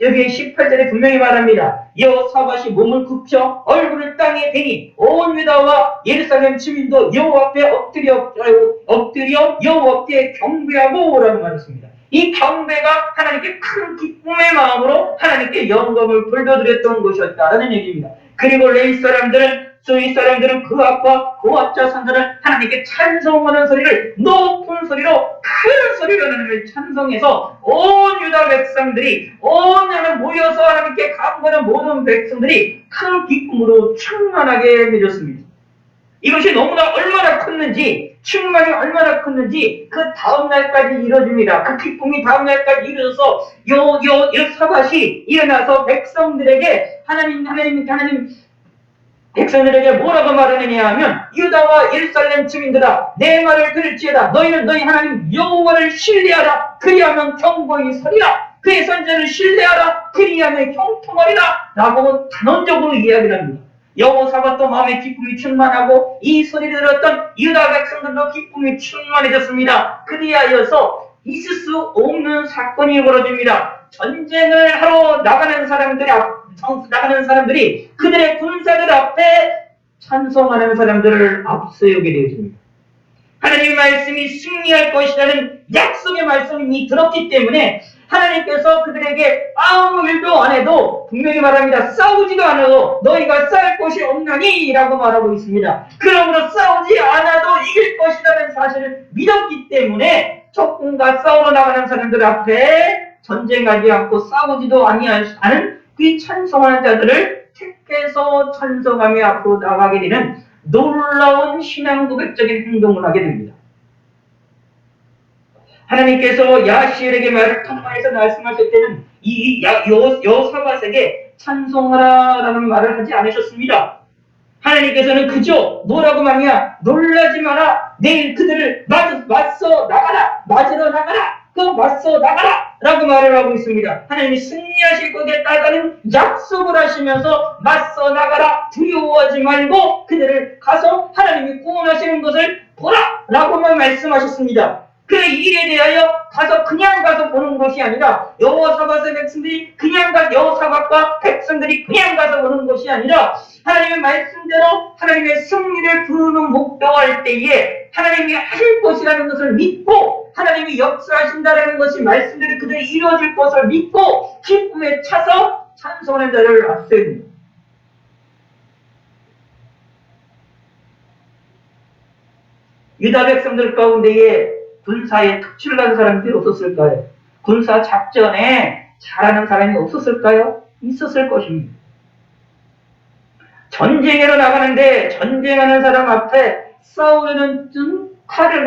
여기 18절에 분명히 말합니다. 여호사밧이 몸을 굽혀 얼굴을 땅에 대니 온 유다와 예루살렘 주민도 여호와 앞에 엎드려 여호와 앞에 경배하고 라고 말했습니다. 이 경배가 하나님께 큰 기쁨의 마음으로 하나님께 영광을 돌려드렸던 것이었다라는 얘기입니다. 그리고 레위 사람들은 그 앞과 그 앞자손들은 하나님께 찬송하는 소리를 높은 소리로 큰 소리로 하나님을 찬송해서 온 유다 백성들이 온 나라 모여서 하나님께 감사하는 모든 백성들이 큰 기쁨으로 충만하게 맺었습니다. 이것이 너무나 얼마나 컸는지 충만이 얼마나 컸는지 그 다음날까지 이루어집니다. 그 기쁨이 다음날까지 이루어져서 여호사밧이 일어나서 백성들에게 하나님 백성들에게 뭐라고 말하느냐 하면 유다와 예루살렘 주민들아 내 말을 들을지어다 너희는 너희 하나님 여호와를 신뢰하라 그리하면 경고히 서리라 그의 선지자를 신뢰하라 그리하면 형통하리라 라고 단언적으로 이야기를 합니다. 여호사밧도 마음에 기쁨이 충만하고 이 소리를 들었던 유다 백성들도 기쁨이 충만해졌습니다. 그리하여서 있을 수 없는 사건이 벌어집니다. 전쟁을 하러 나가는 사람들이 그들의 군사들 앞에 찬송하는 사람들을 앞세우게 되어집니다. 하나님의 말씀이 승리할 것이라는 약속의 말씀이 들었기 때문에 하나님께서 그들에게 아무 일도 안 해도 분명히 말합니다. 싸우지도 않아도 너희가 싸울 것이 없나니 라고 말하고 있습니다. 그러므로 싸우지 않아도 이길 것이라는 사실을 믿었기 때문에 적군과 싸우러 나가는 사람들 앞에 전쟁하지 않고 싸우지도 않은 그 찬송하는 자들을 택해서 찬송하며 앞으로 나가게 되는 놀라운 신앙 고백적인 행동을 하게 됩니다. 하나님께서 야시엘에게 말을 통하여서 말씀하실 때는 여호사밧에게 찬송하라라는 말을 하지 않으셨습니다. 하나님께서는 그저 뭐라고 말이냐 놀라지 마라 내일 그들을 맞서 나가라 맞으러 나가라 맞서 나가라 라고 말을 하고 있습니다. 하나님이 승리하실 것에따라는 약속을 하시면서 맞서 나가라 두려워하지 말고 그들을 가서 하나님이 구원하시는 것을 보라 라고만 말씀하셨습니다. 그 일에 대하여 그냥 가서 보는 것이 아니라 여호사밧의 백성들이 여호사밧과 백성들이 그냥 가서 보는 것이 아니라 하나님의 말씀대로 하나님의 승리를 부르는 목도할 때에 하나님이 하실 것이라는 것을 믿고 하나님이 역사하신다는 것이 말씀대로 그대로 이루어질 것을 믿고 기쁨에 차서 찬송하는 자를 앞세웁니다. 유다 백성들 가운데에 군사에 특출난 사람들이 없었을까요? 군사 작전에 잘하는 사람이 없었을까요? 있었을 것입니다. 전쟁으로 나가는데 전쟁하는 사람 앞에 싸우려는 활을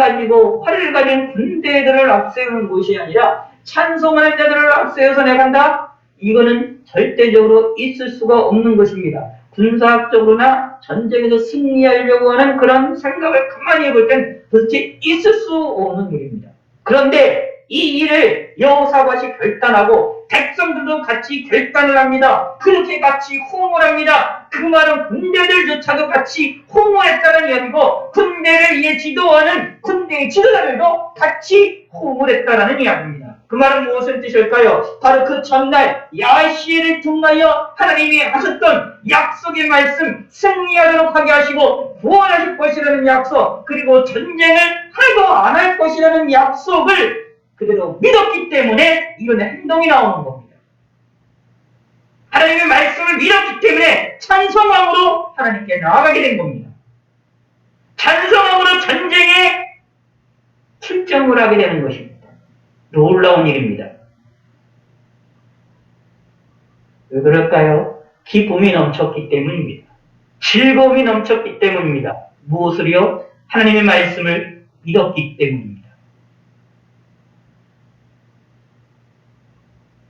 가진 군대들을 앞세우는 것이 아니라 찬송하는 자들을 앞세워서 나간다? 이거는 절대적으로 있을 수가 없는 것입니다. 군사학적으로나 전쟁에서 승리하려고 하는 그런 생각을 가만히 해볼 땐 도대체 있을 수 없는 일입니다. 그런데 이 일을 여호사밧이 결단하고 백성들도 같이 결단을 합니다. 그렇게 같이 호응을 합니다. 그 말은 군대들조차도 같이 호응했다는 이야기고 군대를 위해 지도하는 군대의 지도자들도 같이 호응을 했다는 이야기입니다. 그 말은 무엇을 뜻일까요? 바로 그 전날 야시엘을 통하여 하나님이 하셨던 약속의 말씀, 승리하도록 하게 하시고 구원하실 것이라는 약속, 그리고 전쟁을 하나도 안 할 것이라는 약속을 그대로 믿었기 때문에 이런 행동이 나오는 겁니다. 하나님의 말씀을 믿었기 때문에 찬송함으로 하나님께 나아가게 된 겁니다. 찬송함으로 전쟁에 출정을 하게 되는 것입니다. 놀라운 일입니다. 왜 그럴까요? 기쁨이 넘쳤기 때문입니다. 즐거움이 넘쳤기 때문입니다. 무엇을요? 하나님의 말씀을 믿었기 때문입니다.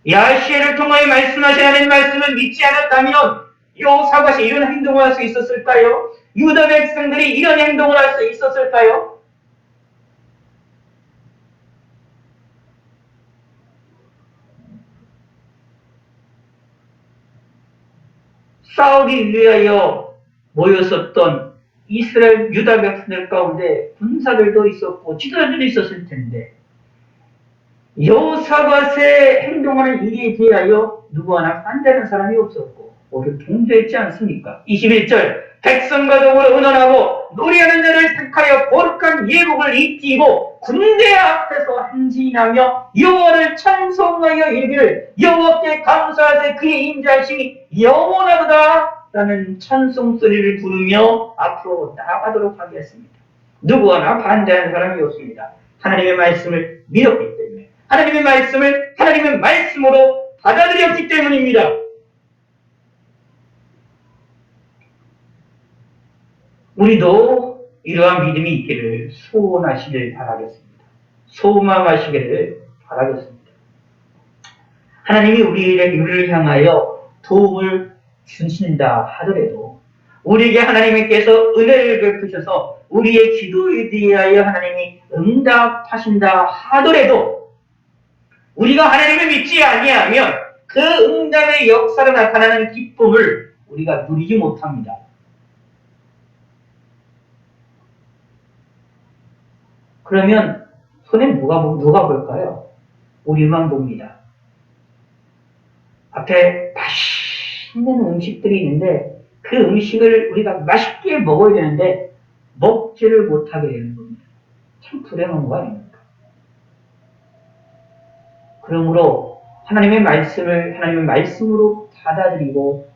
야시엘을 통하여 말씀하신 하나님의 말씀을 믿지 않았다면 여호사밧이 이런 행동을 할 수 있었을까요? 유다 백성들이 이런 행동을 할 수 있었을까요? 싸우기 위하여 모였었던 이스라엘 유다 백성들 가운데 군사들도 있었고 지도자들도 있었을 텐데 여호사밧의 행동하는 일에 대하여 누구 하나 반대하는 사람이 없었고 오히려 동조했지 않습니까? 21절 백성과 더불어 의논하고 노래하는 자를 택하여 거룩한 예복을 입히고 군대 앞에서 행진하며 여호와를 찬송하여 이르기를 여호와께 감사하세 그의 인자하심이 영원하도다 라는 찬송소리를 부르며 앞으로 나아가도록 하겠습니다. 누구 하나 반대하는 사람이 없습니다. 하나님의 말씀을 믿었기 때문에 하나님의 말씀을 하나님의 말씀으로 받아들였기 때문입니다. 우리도 이러한 믿음이 있기를 소원하시길 바라겠습니다. 소망하시기를 바라겠습니다. 하나님이 우리를 향하여 도움을 주신다 하더라도 우리에게 하나님께서 은혜를 베푸셔서 우리의 기도에 대하여 하나님이 응답하신다 하더라도 우리가 하나님을 믿지 아니하면 그 응답의 역사로 나타나는 기쁨을 우리가 누리지 못합니다. 그러면 손에 누가 볼까요? 우리만 봅니다. 앞에 맛있는 음식들이 있는데 그 음식을 우리가 맛있게 먹어야 되는데 먹지를 못하게 되는 겁니다. 참 불행한 거 아닙니까? 그러므로 하나님의 말씀을 하나님의 말씀으로 받아들이고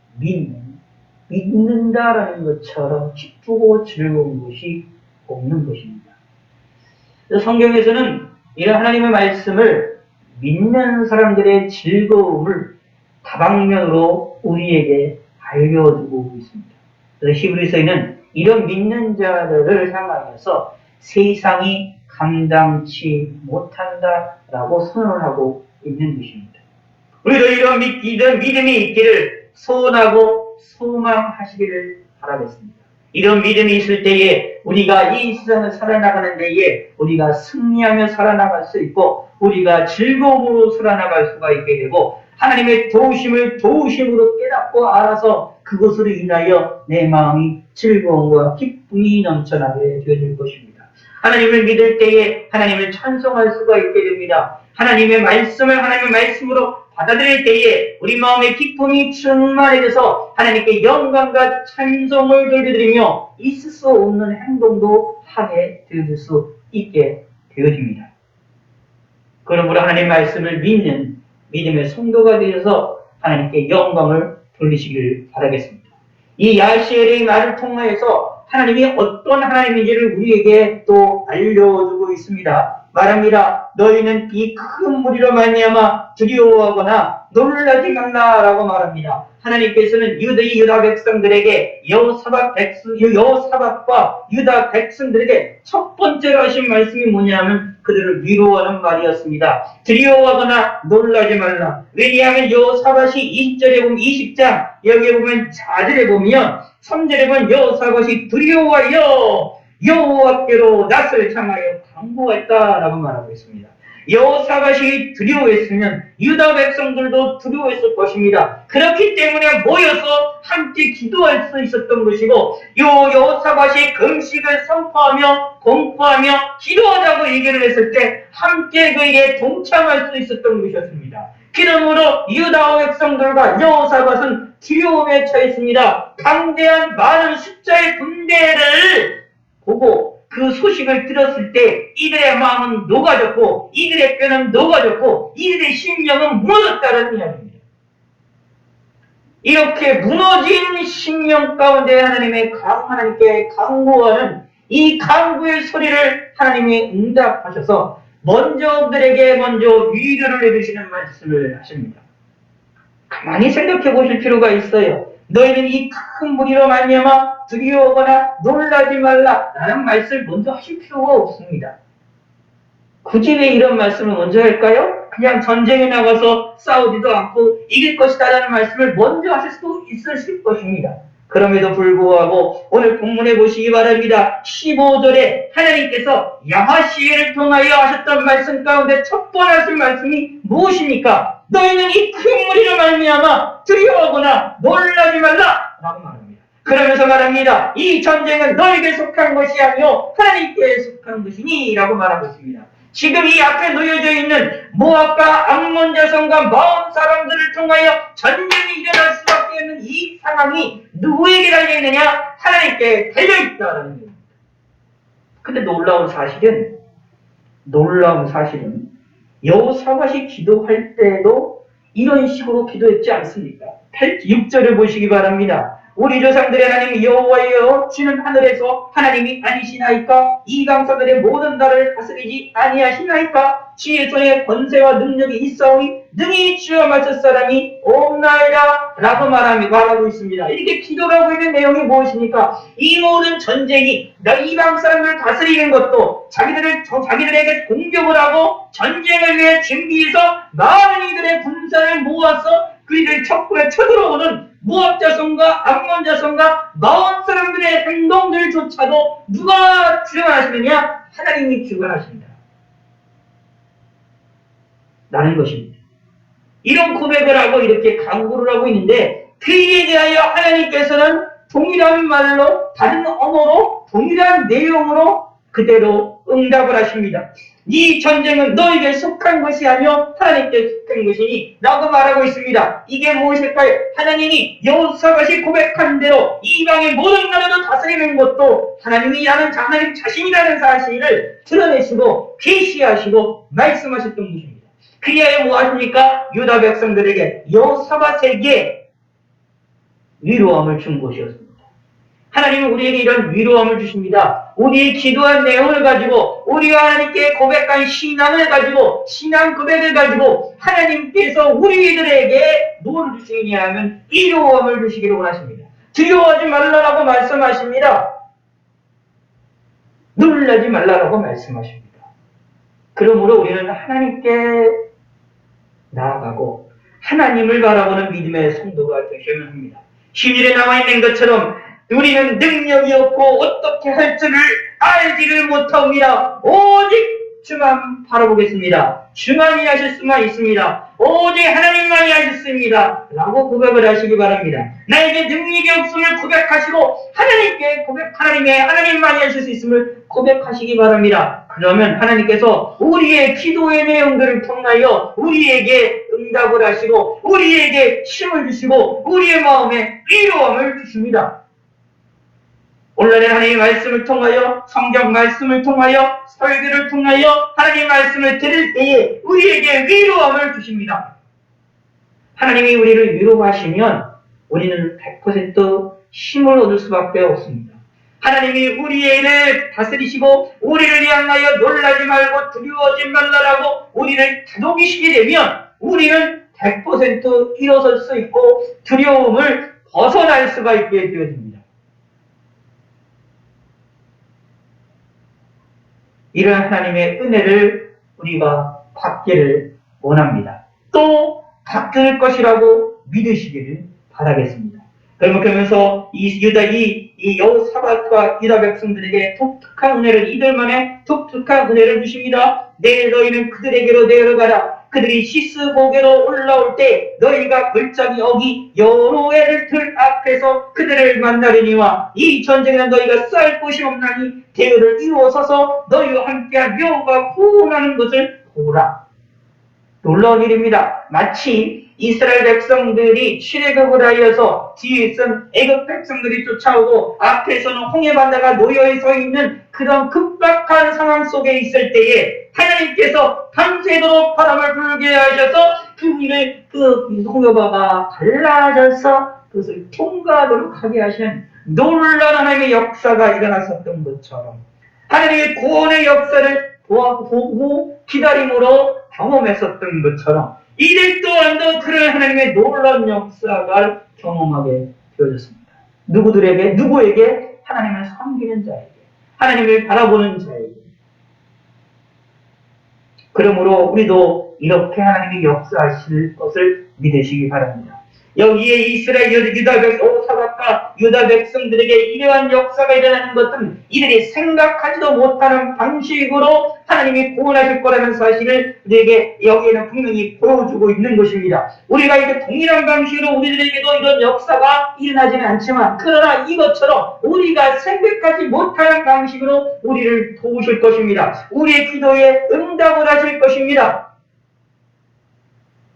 믿는다라는 것처럼 기쁘고 즐거운 것이 없는 것입니다. 성경에서는 이런 하나님의 말씀을 믿는 사람들의 즐거움을 다방면으로 우리에게 알려주고 있습니다. 그래서 히브리서에는 이런 믿는 자들을 향하여서 세상이 감당치 못한다라고 선언을 하고 있는 것입니다. 우리도 이런 믿음이 있기를 소원하고 소망하시기를 바라겠습니다. 이런 믿음이 있을 때에 우리가 이 세상을 살아나가는 데에 우리가 승리하며 살아나갈 수 있고 우리가 즐거움으로 살아나갈 수가 있게 되고 하나님의 도우심으로 깨닫고 알아서 그것으로 인하여 내 마음이 즐거움과 기쁨이 넘쳐나게 되어질 것입니다. 하나님을 믿을 때에 하나님을 찬송할 수가 있게 됩니다. 하나님의 말씀을 하나님의 말씀으로 받아들일 때에 우리 마음의 기쁨이 충만해져서 하나님께 영광과 찬송을 돌려드리며 있을 수 없는 행동도 하게 되어질 수 있게 되어집니다. 그러므로 하나님의 말씀을 믿는 믿음의 성도가 되어서 하나님께 영광을 돌리시길 바라겠습니다. 이 야시엘의 말을 통하여서 하나님이 어떤 하나님인지를 우리에게 또 알려주고 있습니다. 말합니다. 너희는 이 큰 무리로 말미암아 두려워하거나 놀라지 말라라고 말합니다. 하나님께서는 유다 백성들에게 여호사밧과 유다 백성들에게 첫 번째로 하신 말씀이 뭐냐면 그들을 위로하는 말이었습니다. 두려워하거나 놀라지 말라. 왜냐하면 여호사밧이 20절에 보면 20장 여기에 보면 4절에 보면 3절에 보면 여호사밧이 두려워하여 여호와께로 낯을 향하여 간구했다라고 말하고 있습니다. 여호사밧이 두려워했으면 유다 백성들도 두려워했을 것입니다. 그렇기 때문에 모여서 함께 기도할 수 있었던 것이고 여호사밧이 금식을 선포하며 공포하며 기도하자고 얘기를 했을 때 함께 그에게 동참할 수 있었던 것이었습니다. 그러므로 유다 백성들과 여호사밧은 두려움에 처했습니다. 강대한 많은 숫자의 군대를 보고 그 소식을 들었을 때 이들의 마음은 녹아졌고 이들의 뼈는 녹아졌고 이들의 심령은 무너졌다는 이야기입니다. 이렇게 무너진 심령 가운데 하나님께 간구하는 이 간구의 소리를 하나님이 응답하셔서 그들에게 먼저 위로를 해주시는 말씀을 하십니다. 가만히 생각해 보실 필요가 있어요. 너희는 이 큰 무리로 말미암아 두려워하거나 놀라지 말라 라는 말씀을 먼저 하실 필요가 없습니다. 굳이 왜 이런 말씀을 먼저 할까요? 그냥 전쟁에 나가서 싸우지도 않고 이길 것이다 라는 말씀을 먼저 하실 수도 있으실 것입니다. 그럼에도 불구하고 오늘 본문에 보시기 바랍니다. 15절에 하나님께서 야하시엘을 통하여 하셨던 말씀 가운데 첫 번째 하신 말씀이 무엇입니까? 너희는 이 큰 무리로 말미암아 두려워하거나 놀라지 말라 라고 말합니다. 그러면서 말합니다. 이 전쟁은 너에게 속한 것이 아니요 하나님께 속한 것이니 라고 말하고 있습니다. 지금 이 앞에 놓여져 있는 모압과 암몬 자손과 마온 사람들을 통하여 전쟁이 일어날 수밖에 없는 이 상황이 누구에게 달려있느냐? 하나님께 달려있다라는 겁니다. 근데 놀라운 사실은 여호사밧이 기도할 때도 이런 식으로 기도했지 않습니까? 6절을 보시기 바랍니다. 우리 조상들의 하나님 여호와여 주는 하늘에서 하나님이 아니시나이까? 이 강사들의 모든 나라를 다스리지 아니하시나이까? 주의 손에 권세와 능력이 있사오니 능히 주여 맞을 사람이 없나이다 라고 말하고 있습니다. 이렇게 기도를 하고 있는 내용이 무엇입니까? 이 모든 전쟁이 이방 사람들을 다스리는 것도 자기들에게 공격을 하고 전쟁을 위해 준비해서 많은 이들의 군사를 모아서 그들을 척구에 쳐들어오는 모압 자손과 암몬 자손과 마온 사람들의 행동들조차도 누가 주관하시느냐? 하나님이 주관하십니다. 라는 것입니다. 이런 고백을 하고 이렇게 강구를 하고 있는데 그에 대하여 하나님께서는 동일한 말로 다른 언어로 동일한 내용으로 그대로 응답을 하십니다. 이 전쟁은 너에게 속한 것이 아니요 하나님께 속한 것이니 라고 말하고 있습니다. 이게 무엇일까요? 하나님이 여호사밧이 고백한 대로 이방의 모든 나라도 다스리는 것도 하나님 자신이라는 사실을 드러내시고 계시하시고 말씀하셨던 것입니다. 그리하여 무엇입니까? 유다 백성들에게 여호사밧에게 위로함을 준 것이었습니다. 하나님은 우리에게 이런 위로함을 주십니다. 우리의 기도한 내용을 가지고 우리와 하나님께 고백한 신앙을 가지고 신앙 고백을 가지고 하나님께서 우리들에게 무엇을 주시느냐 하면 위로함을 주시기를 원하십니다. 두려워하지 말라라고 말씀하십니다. 놀라지 말라라고 말씀하십니다. 그러므로 우리는 하나님께 나아가고 하나님을 바라보는 믿음의 성도가 되셔야 합니다. 11절에 나와 있는 것처럼 우리는 능력이 없고 어떻게 할 줄을 알지를 못합니다. 오직 주만 바라보겠습니다. 주만이 하실 수만 있습니다. 오직 하나님만이 하셨습니다. 라고 고백을 하시기 바랍니다. 나에게 능력이 없음을 고백하시고 하나님만이 하실 수 있음을 고백하시기 바랍니다. 그러면 하나님께서 우리의 기도의 내용들을 통하여 우리에게 응답을 하시고 우리에게 힘을 주시고 우리의 마음에 위로함을 주십니다. 오늘날의 하나님의 말씀을 통하여, 성경 말씀을 통하여, 설교를 통하여 하나님의 말씀을 들을 때에 우리에게 위로함을 주십니다. 하나님이 우리를 위로하시면 우리는 100% 힘을 얻을 수밖에 없습니다. 하나님이 우리의 일을 다스리시고 우리를 향하여 놀라지 말고 두려워하지 말라라고 우리를 다독이시게 되면 우리는 100% 일어설 수 있고 두려움을 벗어날 수가 있게 되어집니다. 이런 하나님의 은혜를 우리가 받기를 원합니다. 또 받을 것이라고 믿으시기를 바라겠습니다. 그러면서 이 여호사밧과 유다 백성들에게 독특한 은혜를, 이들만의 독특한 은혜를 주십니다. 내일 너희는 그들에게로 내려가라. 그들이 시스보게로 올라올 때 너희가 골짜기 여기 여로엘을 들 앞에서 그들을 만나려니와 이 전쟁에는 너희가 쌀 곳이 없나니 대열을 이루어 서서 너희와 함께한 묘가 구원하는 것을 보라. 놀라운 일입니다. 마치 이스라엘 백성들이 출애굽을 하여서 뒤에 있던 애굽 백성들이 쫓아오고 앞에서는 홍해 바다가 놓여 서 있는 그런 급박한 상황 속에 있을 때에 하나님께서 밤새도록 바람을 불게 하셔서 그 홍해바다가 갈라져서 그것을 통과하도록 하게 하시는 놀라운 하나님의 역사가 일어났었던 것처럼 하나님의 구원의 역사를 보고 기다림으로 경험했었던 것처럼 이들 또한도 그런 하나님의 놀라운 역사를 경험하게 되어졌습니다. 누구에게? 하나님을 섬기는 자에게, 하나님을 바라보는 자에게. 그러므로 우리도 이렇게 하나님이 역사하실 것을 믿으시기 바랍니다. 여기에 이스라엘 유다 여호사밧과 유다 백성들에게 이러한 역사가 일어나는 것은 이들이 생각하지도 못하는 방식으로 하나님이 구원하실 거라는 사실을 우리에게 여기에는 분명히 보여주고 있는 것입니다. 우리가 이렇게 동일한 방식으로 우리들에게도 이런 역사가 일어나지는 않지만 그러나 이것처럼 우리가 생각하지 못하는 방식으로 우리를 도우실 것입니다. 우리의 기도에 응답을 하실 것입니다.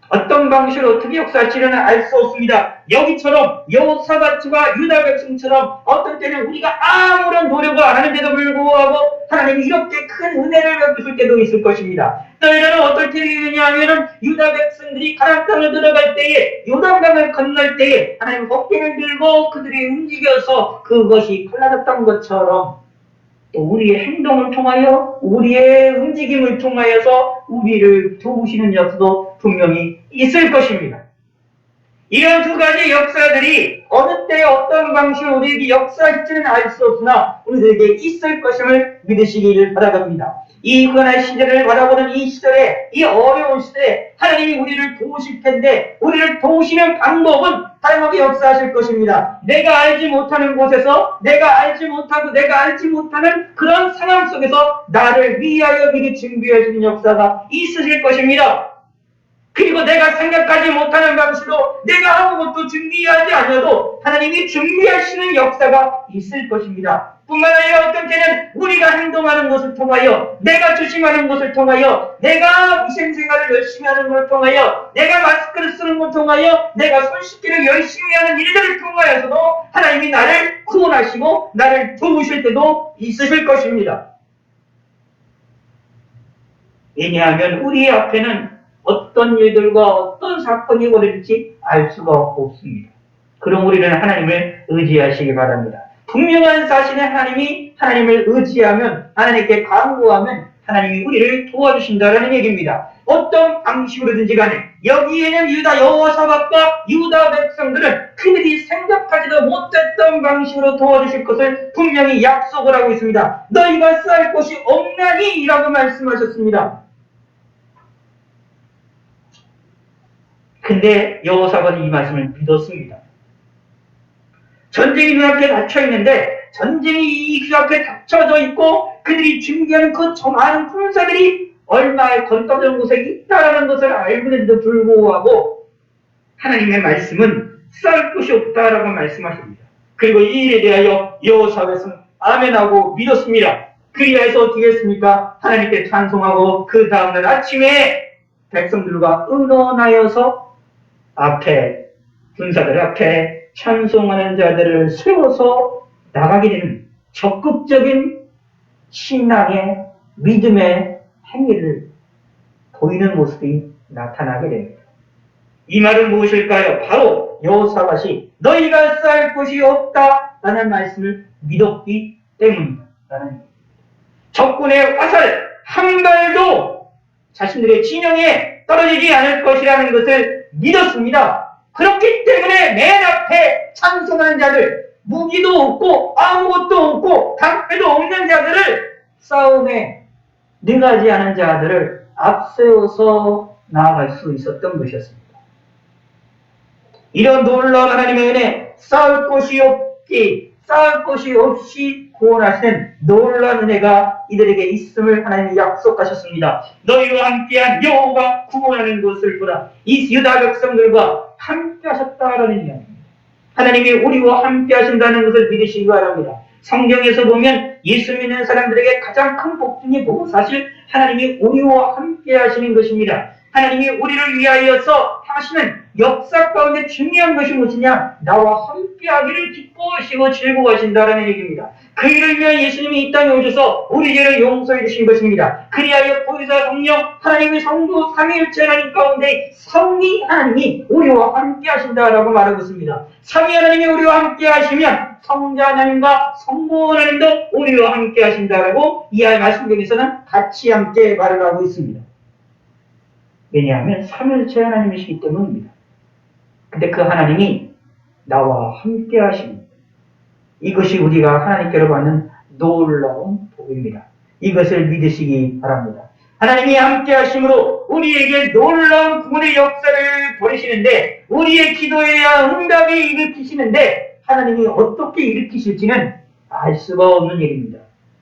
어떤 방식으로 어떻게 역사할지는 알 수 없습니다. 여기처럼 여호사밧과 유다 백성처럼 어떤 때는 우리가 아무런 노력을 안 하는데도 불구하고 하나님이 이렇게 큰 은혜를 베푸실 때도 있을 것입니다. 때로는 어떨 때이냐 하면은 유다 백성들이 가나안 땅을 들어갈 때에 요단강을 건널 때에 하나님 어깨를 들고 그들이 움직여서 그것이 갈라졌던 것처럼 또 우리의 행동을 통하여 우리의 움직임을 통하여서 우리를 도우시는 역사도 분명히 있을 것입니다. 이런 두 가지 역사들이 어느 때 어떤 방식으로 우리에게 역사할지는 알 수 없으나 우리들에게 있을 것임을 믿으시기를 바라봅니다. 이 고난의 시대를 바라보는 이 시절에, 이 어려운 시대에 하나님이 우리를 도우실 텐데 우리를 도우시는 방법은 다양하게 역사하실 것입니다. 내가 알지 못하는 곳에서 내가 알지 못하는 그런 상황 속에서 나를 위하여 미리 준비해 주는 역사가 있으실 것입니다. 그리고 내가 생각하지 못하는 방식으로 내가 아무것도 준비하지 않아도 하나님이 준비하시는 역사가 있을 것입니다. 뿐만 아니라 어떤 때는 우리가 행동하는 것을 통하여, 내가 조심하는 것을 통하여, 내가 위생생활을 열심히 하는 것을 통하여, 내가 마스크를 쓰는 것을 통하여, 내가 손 씻기를 열심히 하는 일들을 통하여서도 하나님이 나를 구원하시고 나를 도우실 때도 있으실 것입니다. 왜냐하면 우리 앞에는 어떤 일들과 어떤 사건이 벌어질지 알 수가 없습니다. 그럼 우리는 하나님을 의지하시기 바랍니다. 분명한 사실은 하나님을 의지하면, 하나님께 간구하면 하나님이 우리를 도와주신다는 얘기입니다. 어떤 방식으로든지 간에 여기에는 유다 여호사밧과 유다 백성들은 그들이 생각하지도 못했던 방식으로 도와주실 것을 분명히 약속을 하고 있습니다. 너희가 쌀 곳이 없나니? 라고 말씀하셨습니다. 근데 여호사밧이 이 말씀을 믿었습니다. 전쟁이 눈앞에 닫혀있는데 전쟁이 그 앞에 닫혀져 있고 그들이 준비하는 그 많은 군사들이 얼마에 건너던 곳에 있다는 것을 알고 있는데도 불구하고 하나님의 말씀은 쌀 곳이 없다라고 말씀하십니다. 그리고 이 일에 대하여 여호사밧은 아멘하고 믿었습니다. 그리하여서 어떻게 했습니까? 하나님께 찬송하고 그 다음날 아침에 백성들과 의논하여서 앞에 군사들 앞에 찬송하는 자들을 세워서 나가게 되는 적극적인 신앙의 믿음의 행위를 보이는 모습이 나타나게 됩니다. 이 말은 무엇일까요? 바로 여호사밧이 너희가 쌓을 곳이 없다 라는 말씀을 믿었기 때문이다. 적군의 화살 한 발도 자신들의 진영에 떨어지지 않을 것이라는 것을 믿었습니다. 그렇기 때문에 맨 앞에 찬송하는 자들, 무기도 없고 아무것도 없고 방패도 없는 자들을 싸움에 능하지 않은 자들을 앞세워서 나아갈 수 있었던 것이었습니다. 이런 놀라운 하나님의 은혜, 쌓을 곳이 없이 구원하시는 놀라운 은혜가 이들에게 있음을 하나님이 약속하셨습니다. 너희와 함께한 여호와가 구원하는 것을 보라. 이 유다 백성들과 함께 하셨다라는 이야기입니다. 하나님이 우리와 함께 하신다는 것을 믿으시기 바랍니다. 성경에서 보면 예수 믿는 사람들에게 가장 큰 복 중에 복은 사실 하나님이 우리와 함께 하시는 것입니다. 하나님이 우리를 위하여서 하시는 역사 가운데 중요한 것이 무엇이냐? 나와 함께 하기를 기뻐하시고 즐거워하신다는 얘기입니다. 그 일을 위해 예수님이 이 땅에 오셔서 우리 죄를 용서해 주신 것입니다. 그리하여 보혜사 성령 하나님의 성부 삼위일체 하나님 가운데 성리 하나님이 우리와 함께 하신다라고 말하고 있습니다. 삼위 하나님이 우리와 함께 하시면 성자 하나님과 성부 하나님도 우리와 함께 하신다라고 이 말씀중에서는 같이 함께 말을 하고 있습니다. 왜냐하면 삼위일체 하나님이시기 때문입니다. 근데 그 하나님이 나와 함께 하십니다. 이것이 우리가 하나님께로 받는 놀라운 복입니다. 이것을 믿으시기 바랍니다. 하나님이 함께 하심으로 우리에게 놀라운 구원의 역사를 벌이시는데 우리의 기도에 응답이 일으키시는데 하나님이 어떻게 일으키실지는 알 수가 없는 일입니다.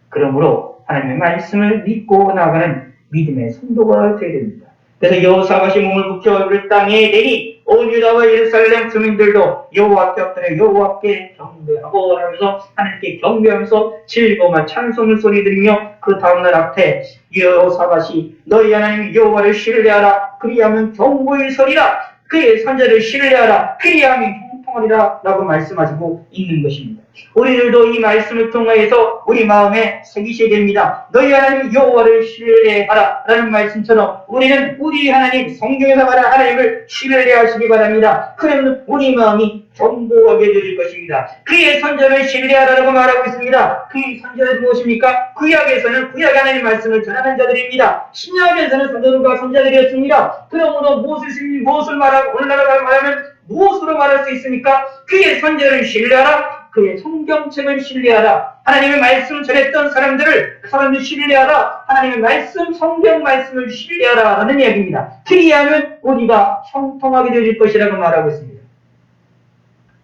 그러므로 하나님의 말씀을 믿고 나가는 믿음의 성도가 되어야 됩니다. 그래서 여호사밧이 몸을 묶여 그 땅에 내리 온 유다와 예루살렘 주민들도 여호와께 엎드려 여호와께 경배하고 하면서 하나님께 경배하면서 즐거움과 찬송을 소리 들으며 그 다음날 앞에 여호사밧이 너희 하나님 여호와를 신뢰하라 그리하면 경고의 소리라 그의 선자를 신뢰하라 그리하면 형통하리라 라고 말씀하시고 있는 것입니다. 우리들도 이 말씀을 통하여서 우리 마음에 새기셔야 됩니다. 너희 하나님 여호와를 신뢰하라 라는 말씀처럼 우리는 우리 하나님 성경에서 말하는 하나님을 신뢰하시기 바랍니다. 그러면 우리 마음이 견고하게 되질 것입니다. 그의 선자를 신뢰하라고 말하고 있습니다. 그의 선자는 무엇입니까? 구약에서는 구약 하나님 말씀을 전하는 자들입니다. 신약에서는 선자들과 선자들이었습니다. 그러므로 무엇을 말하고 오늘날 말하면 무엇으로 말할 수 있습니까? 그의 선자를 신뢰하라. 그의 성경책을 신뢰하라. 하나님의 말씀을 전했던 사람들을 신뢰하라. 하나님의 말씀, 성경 말씀을 신뢰하라 라는 이야기입니다. 그리하면 우리가 형통하게 되질 것이라고 말하고 있습니다.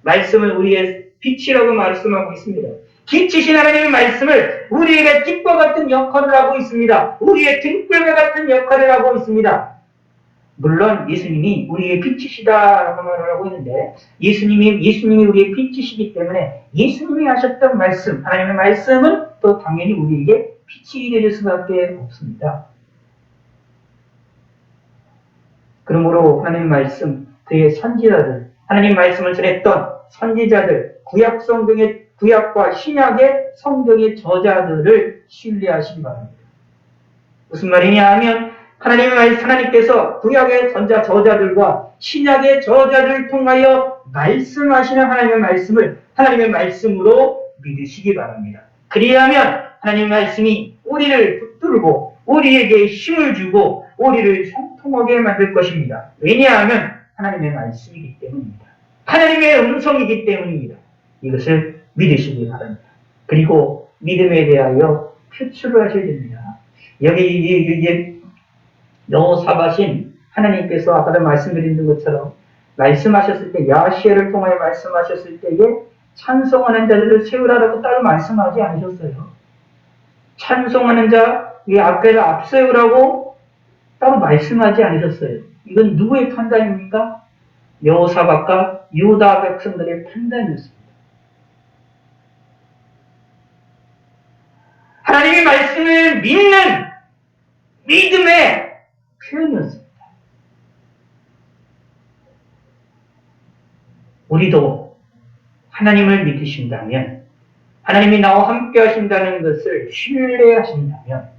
말씀은 우리의 빛이라고 말씀하고 있습니다. 빛이신 하나님의 말씀을 우리에게 빛과 같은 역할을 하고 있습니다. 우리의 등불과 같은 역할을 하고 있습니다. 물론 예수님이 우리의 빛이시다라고 말을 하고 있는데 예수님이 우리의 빛이시기 때문에 예수님이 하셨던 말씀, 하나님의 말씀은 또 당연히 우리에게 빛이 되릴 수밖에 없습니다. 그러므로 하나님의 말씀, 그의 선지자들, 하나님 말씀을 전했던 선지자들, 구약과 신약의 성경의 저자들을 신뢰하시기 바랍니다. 무슨 말이냐 하면 하나님께서 구약의 저자들과 신약의 저자들을 통하여 말씀하시는 하나님의 말씀을 하나님의 말씀으로 믿으시기 바랍니다. 그리하면 하나님의 말씀이 우리를 붙들고 우리에게 힘을 주고 우리를 형통하게 만들 것입니다. 왜냐하면 하나님의 말씀이기 때문입니다. 하나님의 음성이기 때문입니다. 이것을 믿으시기 바랍니다. 그리고 믿음에 대하여 표출을 하셔야 됩니다. 여기 여호사밧인 하나님께서 아까도 말씀드린 것처럼 말씀하셨을 때 야시엘을 통하여 말씀하셨을 때에 찬송하는 자들을 세우라라고 따로 말씀하지 않으셨어요. 찬송하는 자 이 앞에를 앞세우라고 따로 말씀하지 않으셨어요. 이건 누구의 판단입니까? 여호사밧과 유다 백성들의 판단이었습니다. 하나님의 말씀을 믿는 믿음의 표현이었습니다. 우리도 하나님을 믿으신다면, 하나님이 나와 함께 하신다는 것을 신뢰하신다면,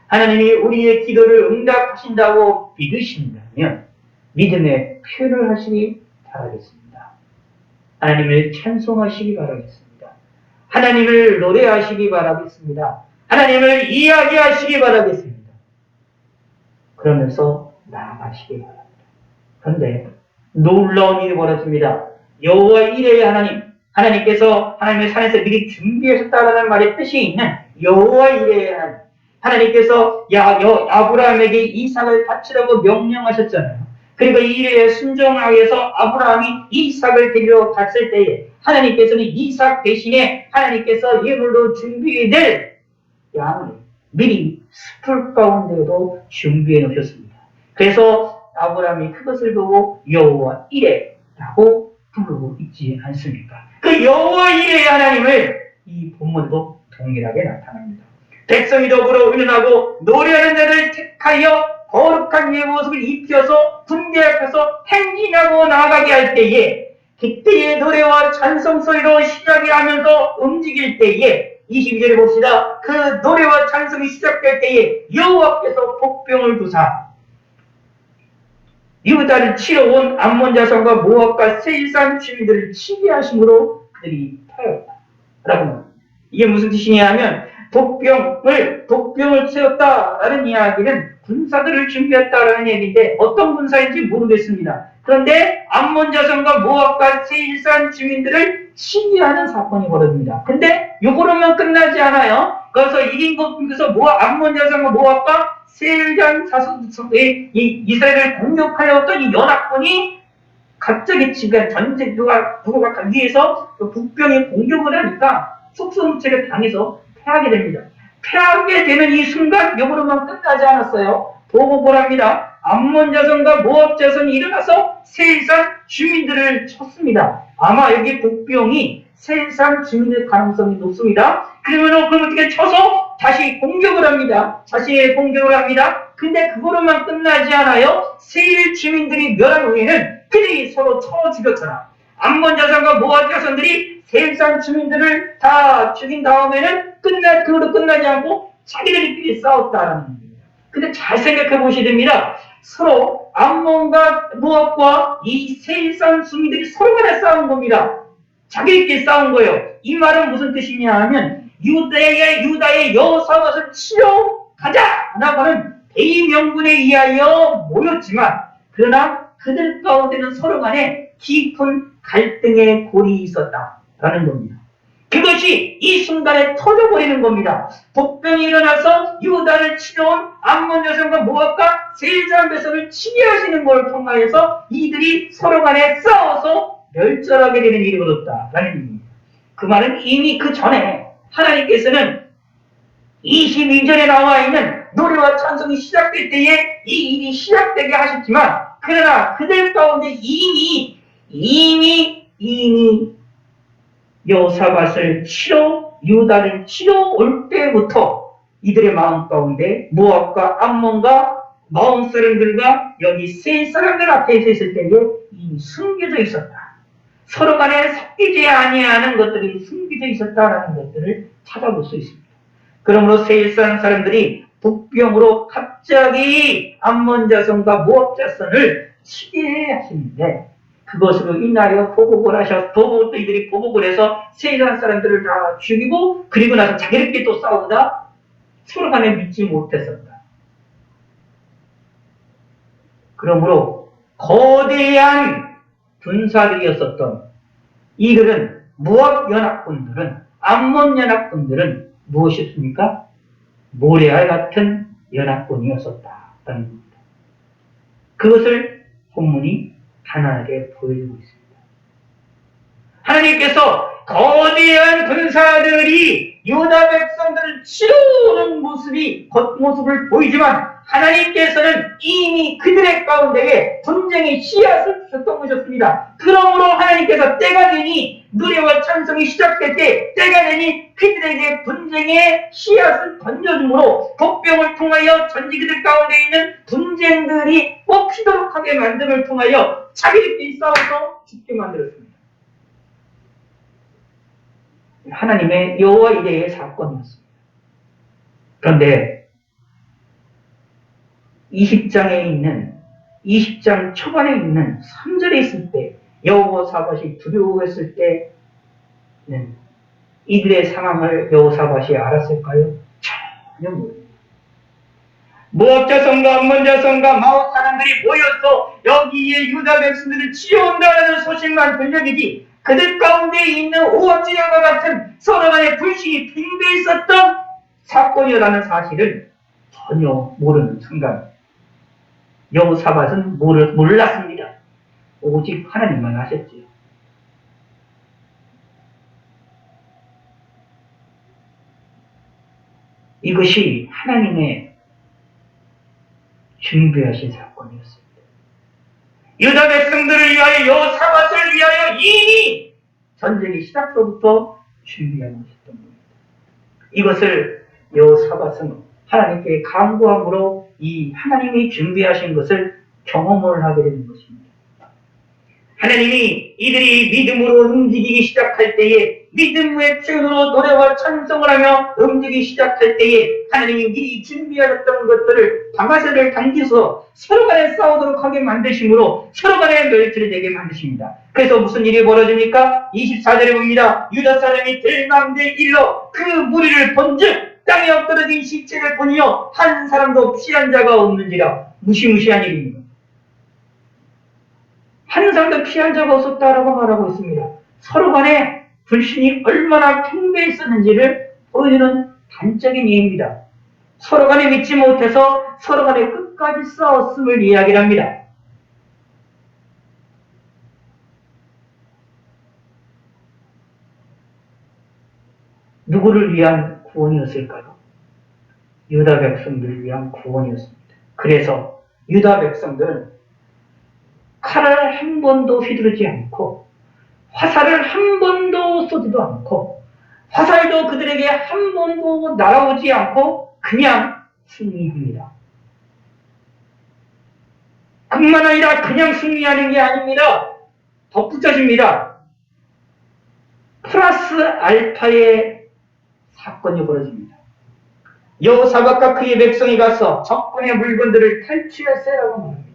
하나님이 우리의 기도를 응답하신다고 믿으신다면 믿음의 표현을 하시기 바라겠습니다. 하나님을 찬송하시기 바라겠습니다. 하나님을 노래하시기 바라겠습니다. 하나님을 이야기하시기 바라겠습니다. 그러면서 나아가시기 바랍니다. 그런데 놀라운 일이 벌어집니다. 여호와 이레의 하나님, 하나님께서 하나님의 산에서 미리 준비하셨다라는 말의 뜻이 있는 여호와 이레의 하나님, 하나님께서 아브라함에게 이삭을 바치라고 명령하셨잖아요. 그리고 이레의 순종하기 위해서 아브라함이 이삭을 데리러 갔을 때에 하나님께서는 이삭 대신에 하나님께서 예물로 준비될 양을 미리 숯불 가운데도 준비해 놓으셨습니다. 그래서 아브라함이 그것을 보고 여호와 이레라고 부르고 있지 않습니까? 그 여호와 이레의 하나님을 이 본문도 동일하게 나타납니다. 백성이 더불어 의논하고 노래하는 자를 택하여 거룩한 예 모습을 입혀서 군대 앞에서 행진하고 나아가게 할 때에, 그때의 노래와 찬송 소리로 시작을 하면서 움직일 때에 22절에 봅시다. 그 노래와 찬송이 시작될 때에 여호와께서 복병을 두사 유다를 치러 온 암몬 자손과 모압과 세일산 주민들을 치게 하심으로 그들이 타였다 라고. 이게 무슨 뜻이냐 하면 복병을 세웠다라는 이야기는 군사들을 준비했다라는 얘기인데 어떤 군사인지 모르겠습니다. 그런데 암몬 자손과 모압과 세일산 주민들을 치게하는 사건이 벌어집니다. 근데 이거로만 끝나지 않아요. 그래서 암몬 자손과 모압과 세일산 자손의 이스라엘을 공격하려고 했던 이 연합군이 갑자기 지금 전쟁 누가 위에서 북병이 공격을 하니까 속수무책을 당해서 패하게 됩니다. 패하게 되는 이 순간 여부로만 끝나지 않았어요. 보고를 합니다. 암몬 자손과 모압 자손이 일어나서 세일산 주민들을 쳤습니다. 아마 여기 북병이 세일산 주민의 가능성이 높습니다. 그러면 어떻게 쳐서 다시 공격을 합니다. 근데 그거로만 끝나지 않아요. 세일 주민들이 멸한 후에는 그들이 서로 쳐 죽였잖아. 암몬 자손과 모압 자손들이 세일산 주민들을 다 죽인 다음에는 그걸로 끝나지 않고 자기들끼리 싸웠다라는 겁니다. 근데 잘 생각해 보셔야 됩니다. 서로 암몬과 모압과 이 세일산 주민들이 서로 간에 싸운 겁니다. 자기들끼리 싸운 거예요. 이 말은 무슨 뜻이냐 하면 유다의 여호사밧을 치러 가자라고 하는 대의명분에 의하여 모였지만, 그러나 그들 가운데는 서로 간에 깊은 갈등의 골이 있었다라는 겁니다. 그것이 이 순간에 터져버리는 겁니다. 복병이 일어나서 유다를 치러온 암몬 자손과 모압과 세일산 백성을 치게 하시는 걸 통하여서 이들이 서로 간에 싸워서 멸절하게 되는 일이 벌어졌다라는 얘기입니다. 그 말은 이미 그 전에 하나님께서는 22절에 나와 있는 노래와 찬송이 시작될 때에 이 일이 시작되게 하셨지만, 그러나 그들 가운데 이미 여호사밧을 치러 유다를 치러 올 때부터 이들의 마음 가운데 모압과 암몬과 마온 사람들과 여기 세일 사람들 앞에 서 있을 때에 이미 숨겨져 있었다. 서로 간에 섞이지 아니하는 것들이 숨겨져 있었다라는 것들을 찾아볼 수 있습니다. 그러므로 세일산 사람들이 북병으로 갑자기 암몬 자손과 모압 자손을 치게 하시는데, 그것으로 인하여 보복을 이들이 보복을 해서 세일산 사람들을 다 죽이고, 그리고 나서 자기들끼리 또 싸우다 서로 간에 믿지 못했었다. 그러므로 거대한 군사들이었었던 이들은, 모압 연합군들은, 암몬 연합군들은 무엇이었습니까? 모래알 같은 연합군이었었다라는 겁니다. 그것을 본문이 하나님께 보여주고 있습니다. 하나님께서 거대한 군사들이 유다 백성들을 치러오는 겉모습을 보이지만, 하나님께서는 이미 그들의 가운데에 분쟁의 씨앗을 주셨던 것이었습니다. 그러므로 하나님께서 때가 되니 노래와 찬송이 시작될 때가 되니 그들에게 분쟁의 씨앗을 던져줌으로 복병을 통하여 전지 그들 가운데 있는 분쟁들이 뽑히도록 하게 만듦을 통하여 자기들끼리 싸워서 죽게 만들었습니다. 하나님의 여호와 이레의 사건이었습니다. 그런데 20장 초반에 있는 3절에 있을 때 여호사밧이 두려워했을 때는 이들의 상황을 여호사밧이 알았을까요? 전혀 모릅니다. 모압 자손과 암몬 자손과 마오 사람들이 모여서 여기에 유다 백성들을 치러온다는 소식만 들려지지 그들 가운데 있는 오합지장과 같은 서로 간의 불신이 팽배해 있었던 사건이라는 사실을 전혀 모르는 순간 여호사밧은 몰랐습니다. 오직 하나님만 아셨지요. 이것이 하나님의 준비하신 사건이었습니다. 유다 백성들을 위하여 여호사밧을 위하여 이미 전쟁의 시작서부터 준비하고 있었던 겁니다. 이것을 여호사밧은 하나님께 간구함으로 이 하나님이 준비하신 것을 경험을 하게 되는 것입니다. 하나님이 이들이 믿음으로 움직이기 시작할 때에 믿음의 표현으로 노래와 찬송을 하며 움직이기 시작할 때에 하나님이 미리 준비하였던 것들을 다마세를 당겨서 서로 간에 싸우도록 하게 만드심으로 서로 간에 멸치를 되게 만드십니다. 그래서 무슨 일이 벌어집니까? 24절에 봅니다. 유다 사람이 들망대 일러 그 무리를 본즉 땅에 엎드러진 시체를 보니요 한 사람도 피한 자가 없는지라. 무시무시한 일입니다. 한 사람도 피한 자가 없었다라고 말하고 있습니다. 서로 간에 불신이 얼마나 팽배해 있었는지를 보여주는 단적인 예입니다. 서로 간에 믿지 못해서 서로 간에 끝까지 싸웠음을 이야기를 합니다. 누구를 위한 구원이었을까요? 유다 백성들을 위한 구원이었습니다. 그래서 유다 백성들은 칼을 한 번도 휘두르지 않고 화살을 한 번도 쏘지도 않고 화살도 그들에게 한 번도 날아오지 않고 그냥 승리합니다. 그뿐만 아니라 그냥 승리하는 게 아닙니다. 덧붙여집니다. 플러스 알파의 사건이 벌어집니다. 여호사밧과 그의 백성이 가서 적군의 물건들을 탈취하세요라고 말합니다.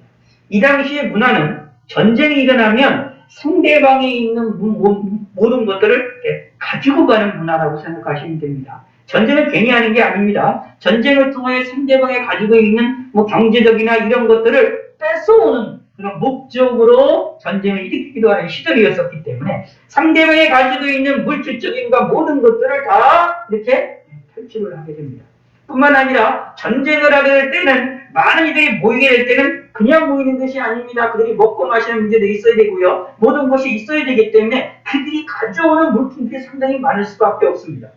이 당시의 문화는 전쟁이 일어나면 상대방에 있는 모든 것들을 가지고 가는 문화라고 생각하시면 됩니다. 전쟁을 괜히 하는 게 아닙니다. 전쟁을 통해 상대방이 가지고 있는 경제적이나 이런 것들을 뺏어오는 그런 목적으로 전쟁을 일으키기도 하는 시절이었었기 때문에 상대방이 가지고 있는 물질적인 모든 것들을 다 이렇게 탈취를 하게 됩니다. 뿐만 아니라 전쟁을 하게 될 때는 많은 이들이 모이게 될 때는 그냥 모이는 것이 아닙니다. 그들이 먹고 마시는 문제도 있어야 되고요. 모든 것이 있어야 되기 때문에 그들이 가져오는 물품들이 상당히 많을 수밖에 없습니다.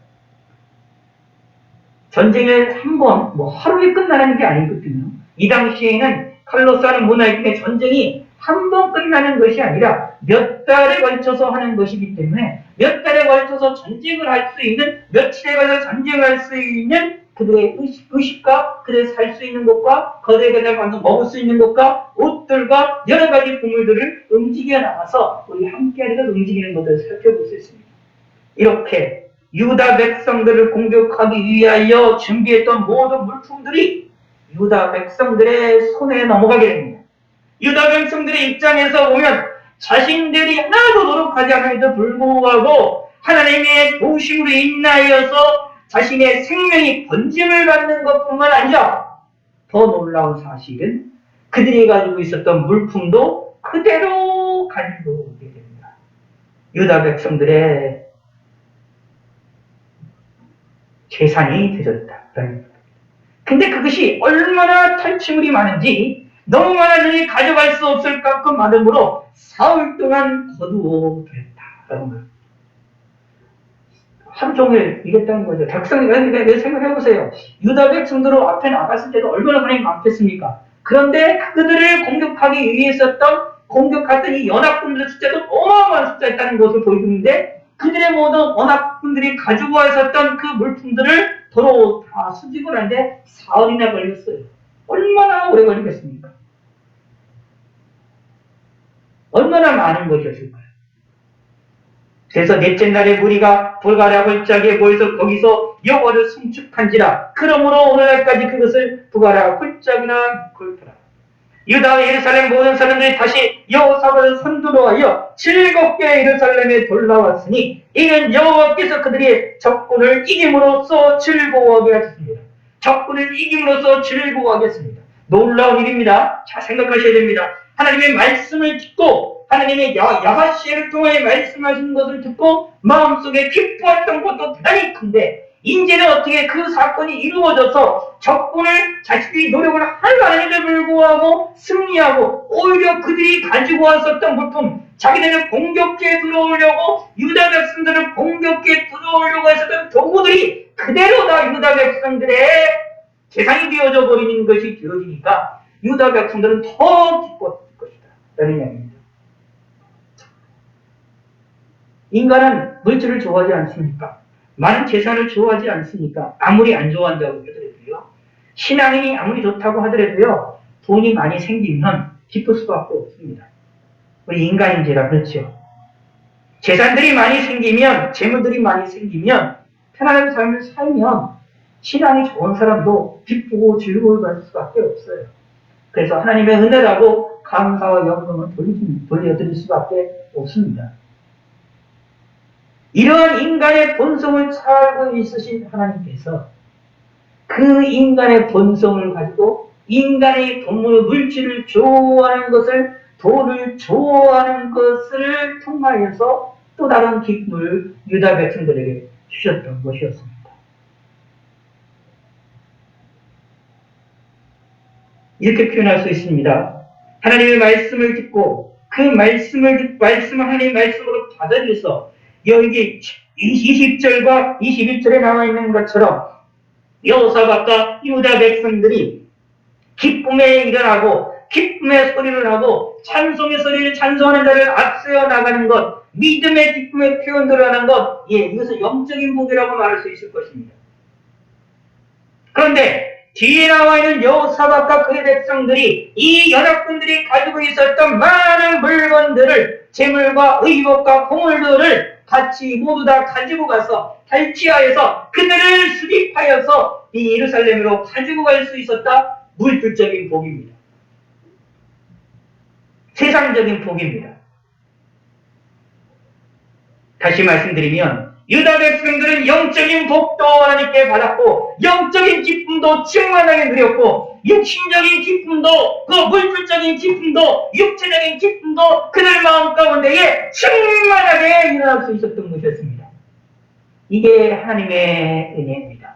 전쟁을 한번 하루에 끝나는 게 아니거든요. 이 당시에는 칼로 싸는 문화이기 때문에 전쟁이 한 번 끝나는 것이 아니라 몇 달에 걸쳐서 하는 것이기 때문에 몇 달에 걸쳐서 전쟁을 할 수 있는 며칠에 걸쳐서 전쟁을 할 수 있는 그들의 의식과 그들의 살 수 있는 것과 거대에 가서 먹을 수 있는 것과 옷들과 여러 가지 보물들을 움직여 나가서 우리 함께하리가 움직이는 것을 살펴볼 수 있습니다. 이렇게 유다 백성들을 공격하기 위하여 준비했던 모든 물품들이 유다 백성들의 손에 넘어가게 됩니다. 유다 백성들의 입장에서 보면 자신들이 하나도 노력하지 않음에도 불구하고 하나님의 도우심으로 인하여서 자신의 생명이 번짐을 받는 것뿐만 아니라 더 놀라운 사실은 그들이 가지고 있었던 물품도 그대로 가지고 오게 됩니다. 유다 백성들의 재산이 되졌다. 근데 그것이 얼마나 탈취물이 많은지 너무 많아지니 가져갈 수 없을 만큼 많으므로 사흘 동안 거두어 됐다라고 말합니다. 하루 종일 이랬다는 거죠. 백성이 생각해보세요. 유다 백성들은 앞에 나갔을 때도 얼마나 많이 많겠습니까? 그런데 그들을 공격하기 위해서 공격했던 이 연합군들의 숫자도 어마어마한 숫자였다는 것을 보여주는데 그들의 모든 연합군들이 가지고 왔었던 그 물품들을 도로 다 수집을 하는데 사흘이나 걸렸어요. 얼마나 오래 걸리겠습니까? 얼마나 많은 것이었을까요? 그래서 넷째 날에 무리가 부가랴 골짜기에 모여서 거기서 여호와를 송축한지라. 그러므로 오늘날까지 그것을 부가랴 골짜기라 골프라. 유다 예루살렘 모든 사람들이 다시 여호사밧을 선두로 하여 즐겁게 예루살렘에 돌아왔으니 이는 여호와께서 그들의 적군을 이김으로써 즐거워하게 하셨습니다. 적군을 이김으로써 즐거워하게 했습니다. 놀라운 일입니다. 잘 생각하셔야 됩니다. 하나님의 말씀을 듣고 하나님의 야하시엘을 통해 말씀하신 것을 듣고 마음속에 기뻐했던 것도 대단히 큰데 이제는 어떻게 그 사건이 이루어져서 적군을 자신들이 노력을 하려는데 불구하고 승리하고 오히려 그들이 가지고 왔었던 물품, 자기들을 공격해 들어오려고 유다 백성들을 공격해 들어오려고 했었던 도구들이 그대로 다 유다 백성들의 재산이 되어져 버리는 것이 되어지니까 유다 백성들은 더 기뻤을 것이다 라는 이야기입니다. 인간은 물질을 좋아하지 않습니까? 많은 재산을 좋아하지 않습니까? 아무리 안 좋아한다고 하더라도요. 신앙인이 아무리 좋다고 하더라도요. 돈이 많이 생기면 기쁠 수밖에 없습니다. 우리 인간인지라 그렇죠. 재산들이 많이 생기면, 재물들이 많이 생기면, 편안한 삶을 살면 신앙이 좋은 사람도 기쁘고 즐거워할 수밖에 없어요. 그래서 하나님의 은혜라고 감사와 영광을 돌려드릴 수밖에 없습니다. 이러한 인간의 본성을 잘 알고 있으신 하나님께서 그 인간의 본성을 가지고 인간의 본물 물질을 좋아하는 것을 돈을 좋아하는 것을 통하여서 또 다른 기쁨을 유다 백성들에게 주셨던 것이었습니다. 이렇게 표현할 수 있습니다. 하나님의 말씀을 듣고 그 말씀을 하나님의 말씀으로 받아들여서 여기 20절과 21절에 나와 있는 것처럼 여호사밧과 유다 백성들이 기쁨에 일어나고 기쁨의 소리를 하고 찬송의 소리를 찬송하는 자를 앞세워 나가는 것, 믿음의 기쁨의 표현들을 하는 것, 이것은 영적인 복이라고 말할 수 있을 것입니다. 그런데 뒤에 나와 있는 여호사밧과 그의 백성들이 이 연합군들이 가지고 있었던 많은 물건들을 재물과 의복과 보물들을 같이 모두 다 가지고 가서 탈취하여서 그들을 수립하여서 이 예루살렘으로 가지고 갈 수 있었다. 물질적인 복입니다. 세상적인 복입니다. 다시 말씀드리면 유다 백성들은 영적인 복도 하나님께 받았고 영적인 기쁨도 충만하게 누렸고 육신적인 기쁨도 그 물질적인 기쁨도 육체적인 기쁨도 그들 마음 가운데에 충만하게 일어날 수 있었던 것이었습니다. 이게 하나님의 은혜입니다.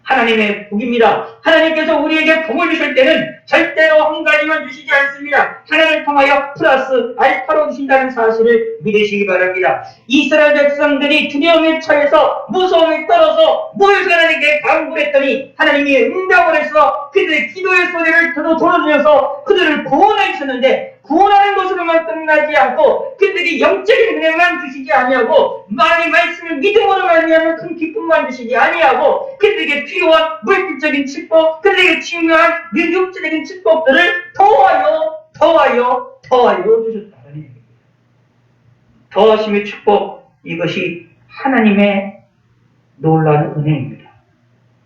하나님의 복입니다. 하나님께서 우리에게 복을 주실 때는 절대로 한 가지만 주시지 않습니다. 하나님을 통하여 플러스 알파로 주신다는 사실을 믿으시기 바랍니다. 이스라엘 백성들이 두려움에 처해서 무서움에 떨어서 모여서 하나님께 간구했더니 하나님이 응답을 해서 그들의 기도의 소리를 들어주셔서 그들을 구원하셨는데 구원하는 것으로만 끝나지 않고 그들이 영적인 은혜만 주시지 아니하고 많이 말씀을 믿음으로 말미암아 큰 기쁨만 주시지 아니하고 그들에게 필요한 물질적인 축복, 그들에게 중요한 육체적인 축복들을 더하여 주셨다는 얘기입니다. 더하심의 축복, 이것이 하나님의 놀라운 은혜입니다.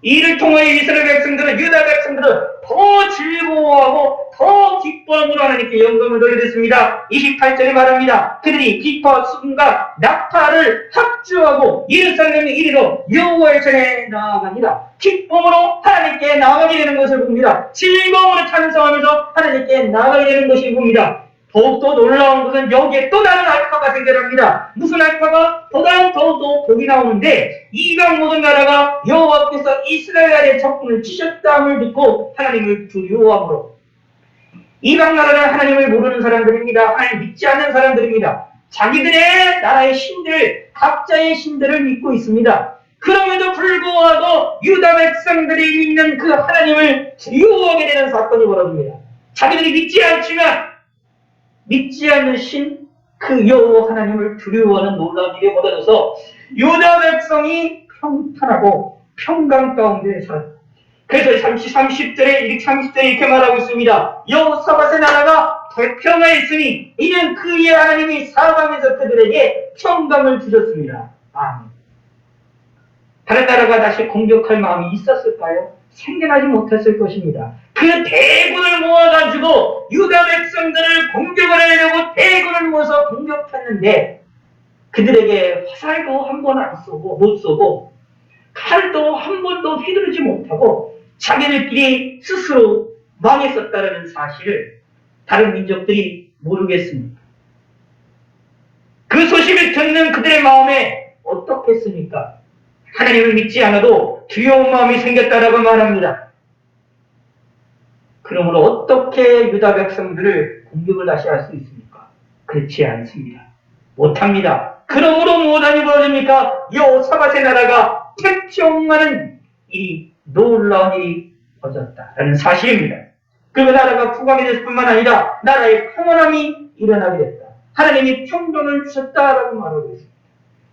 이를 통하여 이스라엘 백성들은 유다 백성들은 더 즐거워하고 더 기뻐함으로 하나님께 영광을 돌려드렸습니다. 28절에 말합니다. 그들이 기뻐 수금과 나팔을 합주하고 예루살렘에 이르러 여호와의 전에 나아갑니다. 기쁨으로 하나님께 나아가게 되는 것을 봅니다. 즐거움으로 찬송하면서 하나님께 나아가게 되는 것이 봅니다. 더욱더 놀라운 것은 여기에 또 다른 알파가 생겨납니다. 무슨 알파가? 더욱더 복이 나오는데 이방 모든 나라가 여호와께서 이스라엘의 적군을 치셨다함을 듣고 하나님을 두려워함으로 이방 나라는 하나님을 모르는 사람들입니다. 하나님 믿지 않는 사람들입니다. 자기들의 나라의 신들, 각자의 신들을 믿고 있습니다. 그럼에도 불구하고 유다 백성들이 믿는 그 하나님을 두려워하게 되는 사건이 벌어집니다. 자기들이 믿지 않지만 믿지 않는 신, 그 여호와 하나님을 두려워하는 놀라운 일이 벌어져서 유다 백성이 평탄하고 평강 가운데 살았다. 그래서 30절에 이렇게 말하고 있습니다. 여호사밧의 나라가 태평하였으니 이는 그의 하나님이 사방에서 그들에게 평강을 주셨습니다. 아멘. 다른 나라가 다시 공격할 마음이 있었을까요? 생겨나지 못했을 것입니다. 그 대군을 모아가지고 유다 백성들을 공격을 하려고 대군을 모아서 공격했는데 그들에게 화살도 한 번 못 쏘고 칼도 한 번도 휘두르지 못하고 자기들끼리 스스로 망했었다는 사실을 다른 민족들이 모르겠습니까? 그 소식을 듣는 그들의 마음에 어떻겠습니까? 하나님을 믿지 않아도 두려운 마음이 생겼다라고 말합니다. 그러므로 어떻게 유다 백성들을 공격을 다시 할 수 있습니까? 그렇지 않습니다. 못합니다. 그러므로 무엇이 벌어집니까? 여호사밧의 나라가 태평하는 일이 놀라운 일이 벌어졌다라는 사실입니다. 그 나라가 국왕이 됐을 뿐만 아니라 나라의 평안함이 일어나게 됐다. 하나님이 평강을 주셨다라고 말하고 있습니다.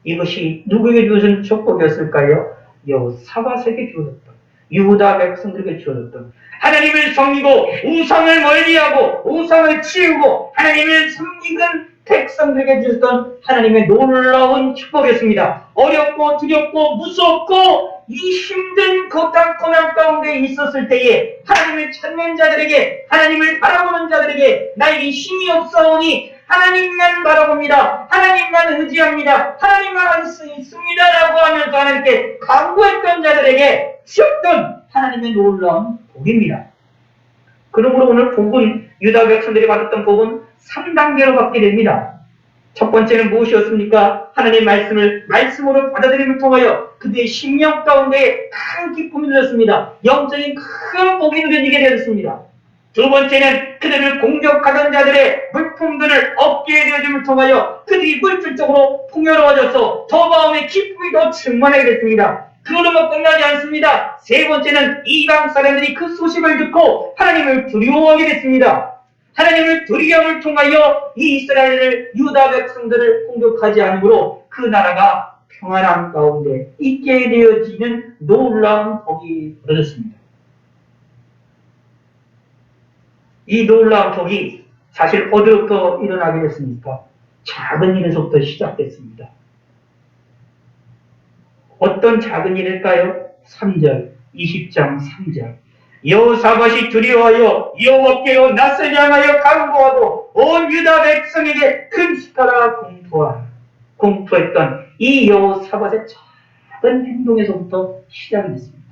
이것이 누구에게 주어진 축복이었을까요? 여호사밧에게 주어졌다. 유다 백성들에게 주어졌던 하나님을 섬기고 우상을 멀리하고 우상을 치우고 하나님을 섬기는 백성들에게 주셨던 하나님의 놀라운 축복이었습니다. 어렵고 두렵고 무섭고 이 힘든 고난 가운데 있었을 때에 하나님을 찾는 자들에게 하나님을 바라보는 자들에게 나에게 힘이 없사오니 하나님만 바라봅니다. 하나님만 의지합니다. 하나님만 할 수 있습니다. 라고 하면서 하나님께 간구했던 자들에게 주셨던 하나님의 놀라운 복입니다. 그러므로 오늘 복은 유다 백성들이 받았던 복은 3단계로 받게 됩니다. 첫 번째는 무엇이었습니까? 하나님의 말씀을 말씀으로 받아들임을 통하여 그들의 심령 가운데 큰 기쁨이 누렸습니다. 영적인 큰 복이 누려지게 되었습니다. 두 번째는 그들을 공격하던 자들의 물품들을 얻게 되어짐을 통하여 그들이 물질적으로 풍요로워져서 더 마음의 기쁨이 더 충만하게 됐습니다. 그러면 끝나지 않습니다. 세 번째는 이방 사람들이 그 소식을 듣고 하나님을 두려워하게 됐습니다. 하나님을 두려움을 통하여 이 이스라엘을 유다 백성들을 공격하지 않으므로 그 나라가 평안함 가운데 있게 되어지는 놀라운 복이 벌어졌습니다. 이 놀라운 복이 사실 어디로부터 일어나게 됐습니까? 작은 일에서부터 시작됐습니다. 어떤 작은 일일까요? 3절, 20장 3절. 여호사밧이 두려워하여 여호와께로 낯을 향하여 간구하고 온 유다 백성에게 금식하라 공포했던 이 여호사밧의 작은 행동에서부터 시작이 됐습니다.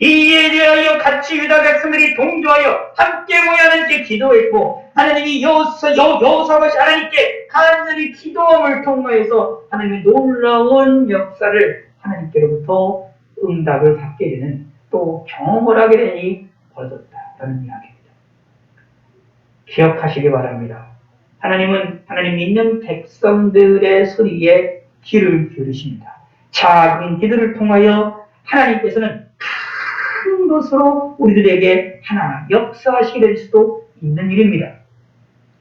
이에 대하여 같이 유다 백성들이 동조하여 함께 모여 하나님께 기도했고 하나님이 여호사밧이 하나님께 간절히 기도함을 통하여서 하나님의 놀라운 역사를 하나님께로부터 응답을 받게 되는 또 경험을 하게 되니 벌어졌다라는 이야기입니다. 기억하시기 바랍니다. 하나님은 하나님 믿는 백성들의 소리에 귀를 기울이십니다. 작은 기도를 통하여 하나님께서는 큰 것으로 우리들에게 하나 역사하시게 될 수도 있는 일입니다.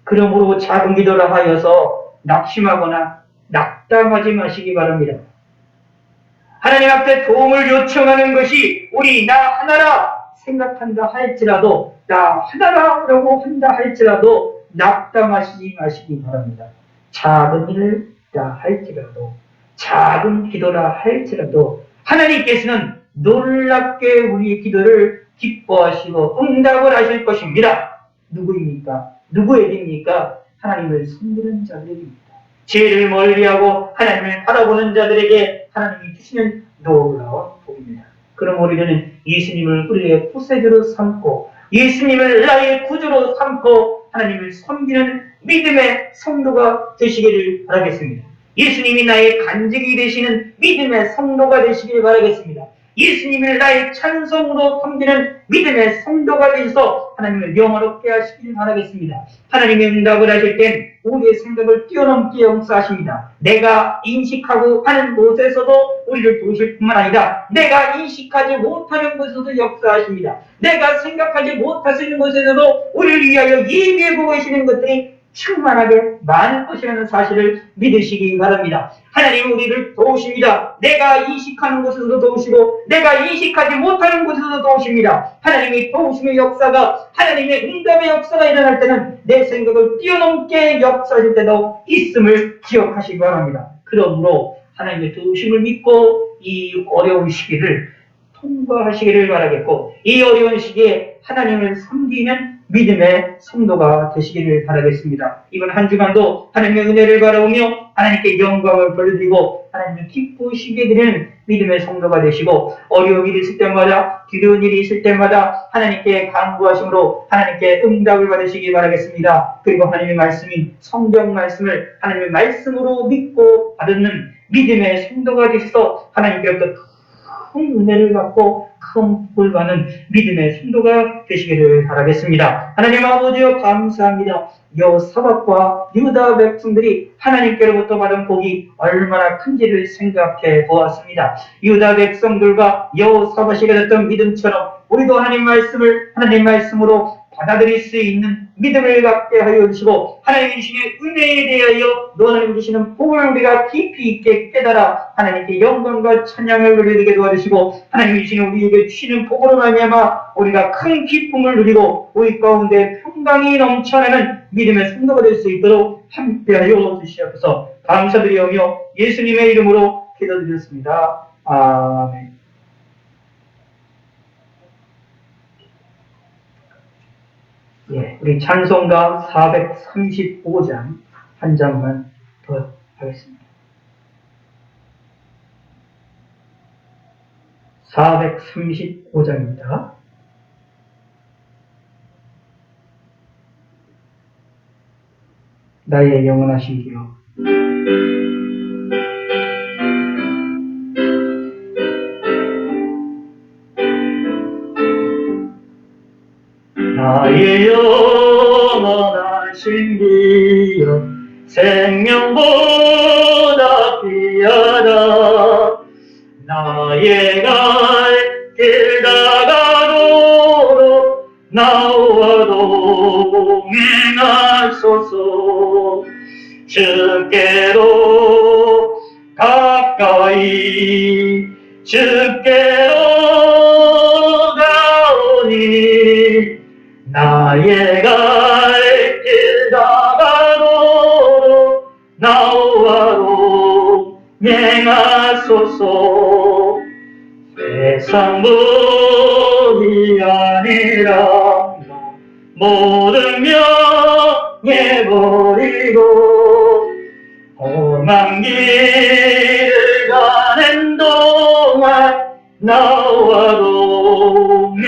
그러므로 작은 기도를 하여서 낙심하거나 낙담하지 마시기 바랍니다. 하나님 앞에 도움을 요청하는 것이 우리 나 하나라 생각한다 할지라도 나 하나라고 한다 할지라도 낙담하시지 마시기 바랍니다. 작은 일을 다 할지라도 작은 기도라 할지라도 하나님께서는 놀랍게 우리의 기도를 기뻐하시고 응답을 하실 것입니다. 누구입니까? 누구에게입니까? 하나님을 섬기는 자들입니다. 죄를 멀리하고 하나님을 바라보는 자들에게 하나님이 주시는 놀라운 복입니다. 그럼 우리는 예수님을 우리의 구세주로 삼고 예수님을 나의 구주로 삼고 하나님을 섬기는 믿음의 성도가 되시기를 바라겠습니다. 예수님이 나의 간증이 되시는 믿음의 성도가 되시길 바라겠습니다. 예수님을 나의 찬송으로 섬기는 믿음의 성도가 되셔서 하나님을 영화롭게 하시길 바라겠습니다. 하나님의 응답을 하실 땐 우리의 생각을 뛰어넘게 역사하십니다. 내가 인식하고 하는 곳에서도 우리를 도우실 뿐만 아니라 내가 인식하지 못하는 곳에서도 역사하십니다. 내가 생각하지 못할 수 있는 곳에서도 우리를 위하여 예비해 보고 계시는 것들이 충만하게 많을 것이라는 사실을 믿으시기 바랍니다. 하나님 우리를 도우십니다. 내가 이식하는 곳에서도 도우시고 내가 이식하지 못하는 곳에서도 도우십니다. 하나님의 도우심의 역사가 하나님의 응답의 역사가 일어날 때는 내 생각을 뛰어넘게 역사하실 때도 있음을 기억하시기 바랍니다. 그러므로 하나님의 도우심을 믿고 이 어려운 시기를 통과하시기를 바라겠고 이 어려운 시기에 하나님을 섬기는 믿음의 성도가 되시기를 바라겠습니다. 이번 한 주간도 하나님의 은혜를 바라보며 하나님께 영광을 돌려드리고 하나님을 기쁘시게 되는 믿음의 성도가 되시고 어려운 일이 있을 때마다 두려운 일이 있을 때마다 하나님께 간구하심으로 하나님께 응답을 받으시기 바라겠습니다. 그리고 하나님의 말씀인 성경 말씀을 하나님의 말씀으로 믿고 받는 믿음의 성도가 되셔서 하나님께로부터 큰 은혜를 받고 큰 복을 받는 믿음의 성도가 되시기를 바라겠습니다. 하나님 아버지여 감사합니다. 여호사밧과 유다 백성들이 하나님께로부터 받은 복이 얼마나 큰지를 생각해 보았습니다. 유다 백성들과 여호사밧이 가졌던 믿음처럼 우리도 하나님 말씀을 하나님 말씀으로 받아들일 수 있는 믿음을 갖게 하여 주시고 하나님 주시는 은혜에 대하여 또 하나님 주시는 복을 우리가 깊이 있게 깨달아 하나님께 영광과 찬양을 누리게 도와주시고 하나님 주시는 우리에게 주시는 복으로 말미암아 우리가 큰 기쁨을 누리고 우리 가운데 평강이 넘쳐나는 믿음의 성도가 될 수 있도록 함께하여 주시옵소서. 감사드리오며 예수님의 이름으로 기도드렸습니다. 아멘. 예, 우리 찬송가 435장 한 장만 더 하겠습니다. 435장입니다. 나의 영원하신 기요. 나의 영원하신 기요 생명보다 귀하다. 나의 갈 길 다가도록 나와 동행하소서. 주께로 가까이 주께로 가오니 나의 갈 길 다가도록 나와 동행하소서. 세상 법이 아니라 모든 명예버리고 험한 길을 가는 동안 나와 동행하소서.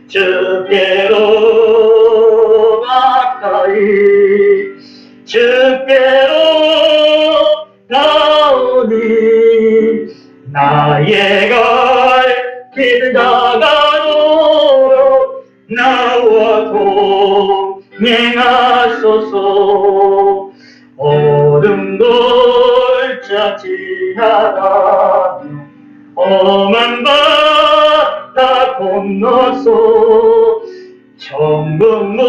주께로 가까이 주께로 가오니 나의 갈 길 다가도록 나와 동행하소서. 어둠 골짜 지나가며 험한 바다 건너서 천국문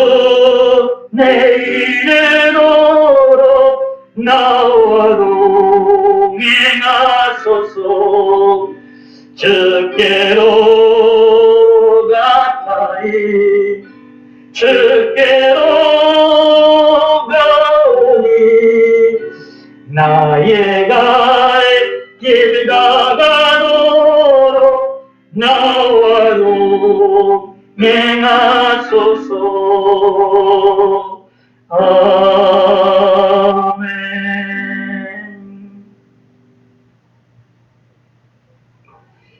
내 이르도록 나와 동행하소서. 주께로 가까이 주께로 가오니 나의 갈 길 다가도록 나와 동행하소서.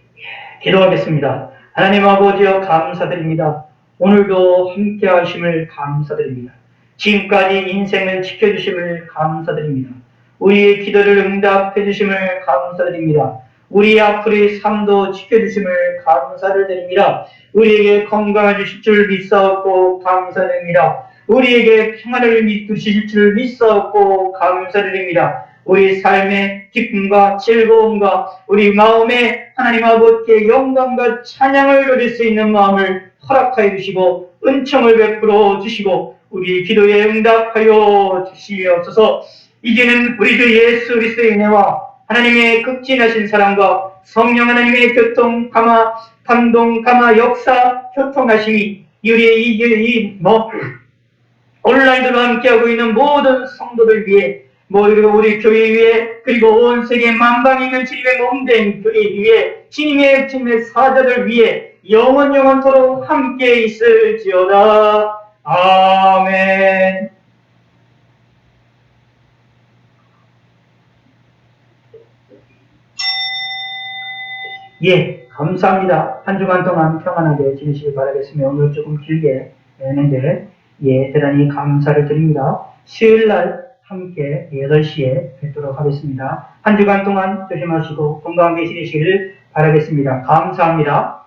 아멘. 기도하겠습니다. 하나님 아버지여 감사드립니다. 오늘도 함께 하심을 감사드립니다. 지금까지 인생을 지켜주심을 감사드립니다. 우리의 기도를 응답해 주심을 감사드립니다. 우리 앞으로의 삶도 지켜주심을 감사를 드립니다. 우리에게 건강을 주실 줄 믿사옵고 감사드립니다. 우리에게 평안을 주실 줄 믿사옵고 감사드립니다. 우리 삶의 기쁨과 즐거움과 우리 마음에 하나님 아버지의 영광과 찬양을 누릴 수 있는 마음을 허락하여 주시고 은총을 베풀어 주시고 우리 기도에 응답하여 주시옵소서. 이제는 우리 주 예수 그리스도의 은혜와 하나님의 극진하신 사랑과 성령 하나님의 교통, 감동, 역사, 교통하심이 우리의 온라인으로 함께하고 있는 모든 성도들 위해 그리고 우리 교회 위에 그리고 온 세계 만방이면 주님의 몸된 교회 위에 주님의 사자들 위에 영원토록 함께 있을지어다. 아멘. 예, 감사합니다. 한 주간 동안 평안하게 지내시길 바라겠으며 오늘 조금 길게 했는데 대단히 감사를 드립니다. 수요일날 함께 8시에 뵙도록 하겠습니다. 한 주간 동안 조심하시고 건강하게 지내시기를 바라겠습니다. 감사합니다.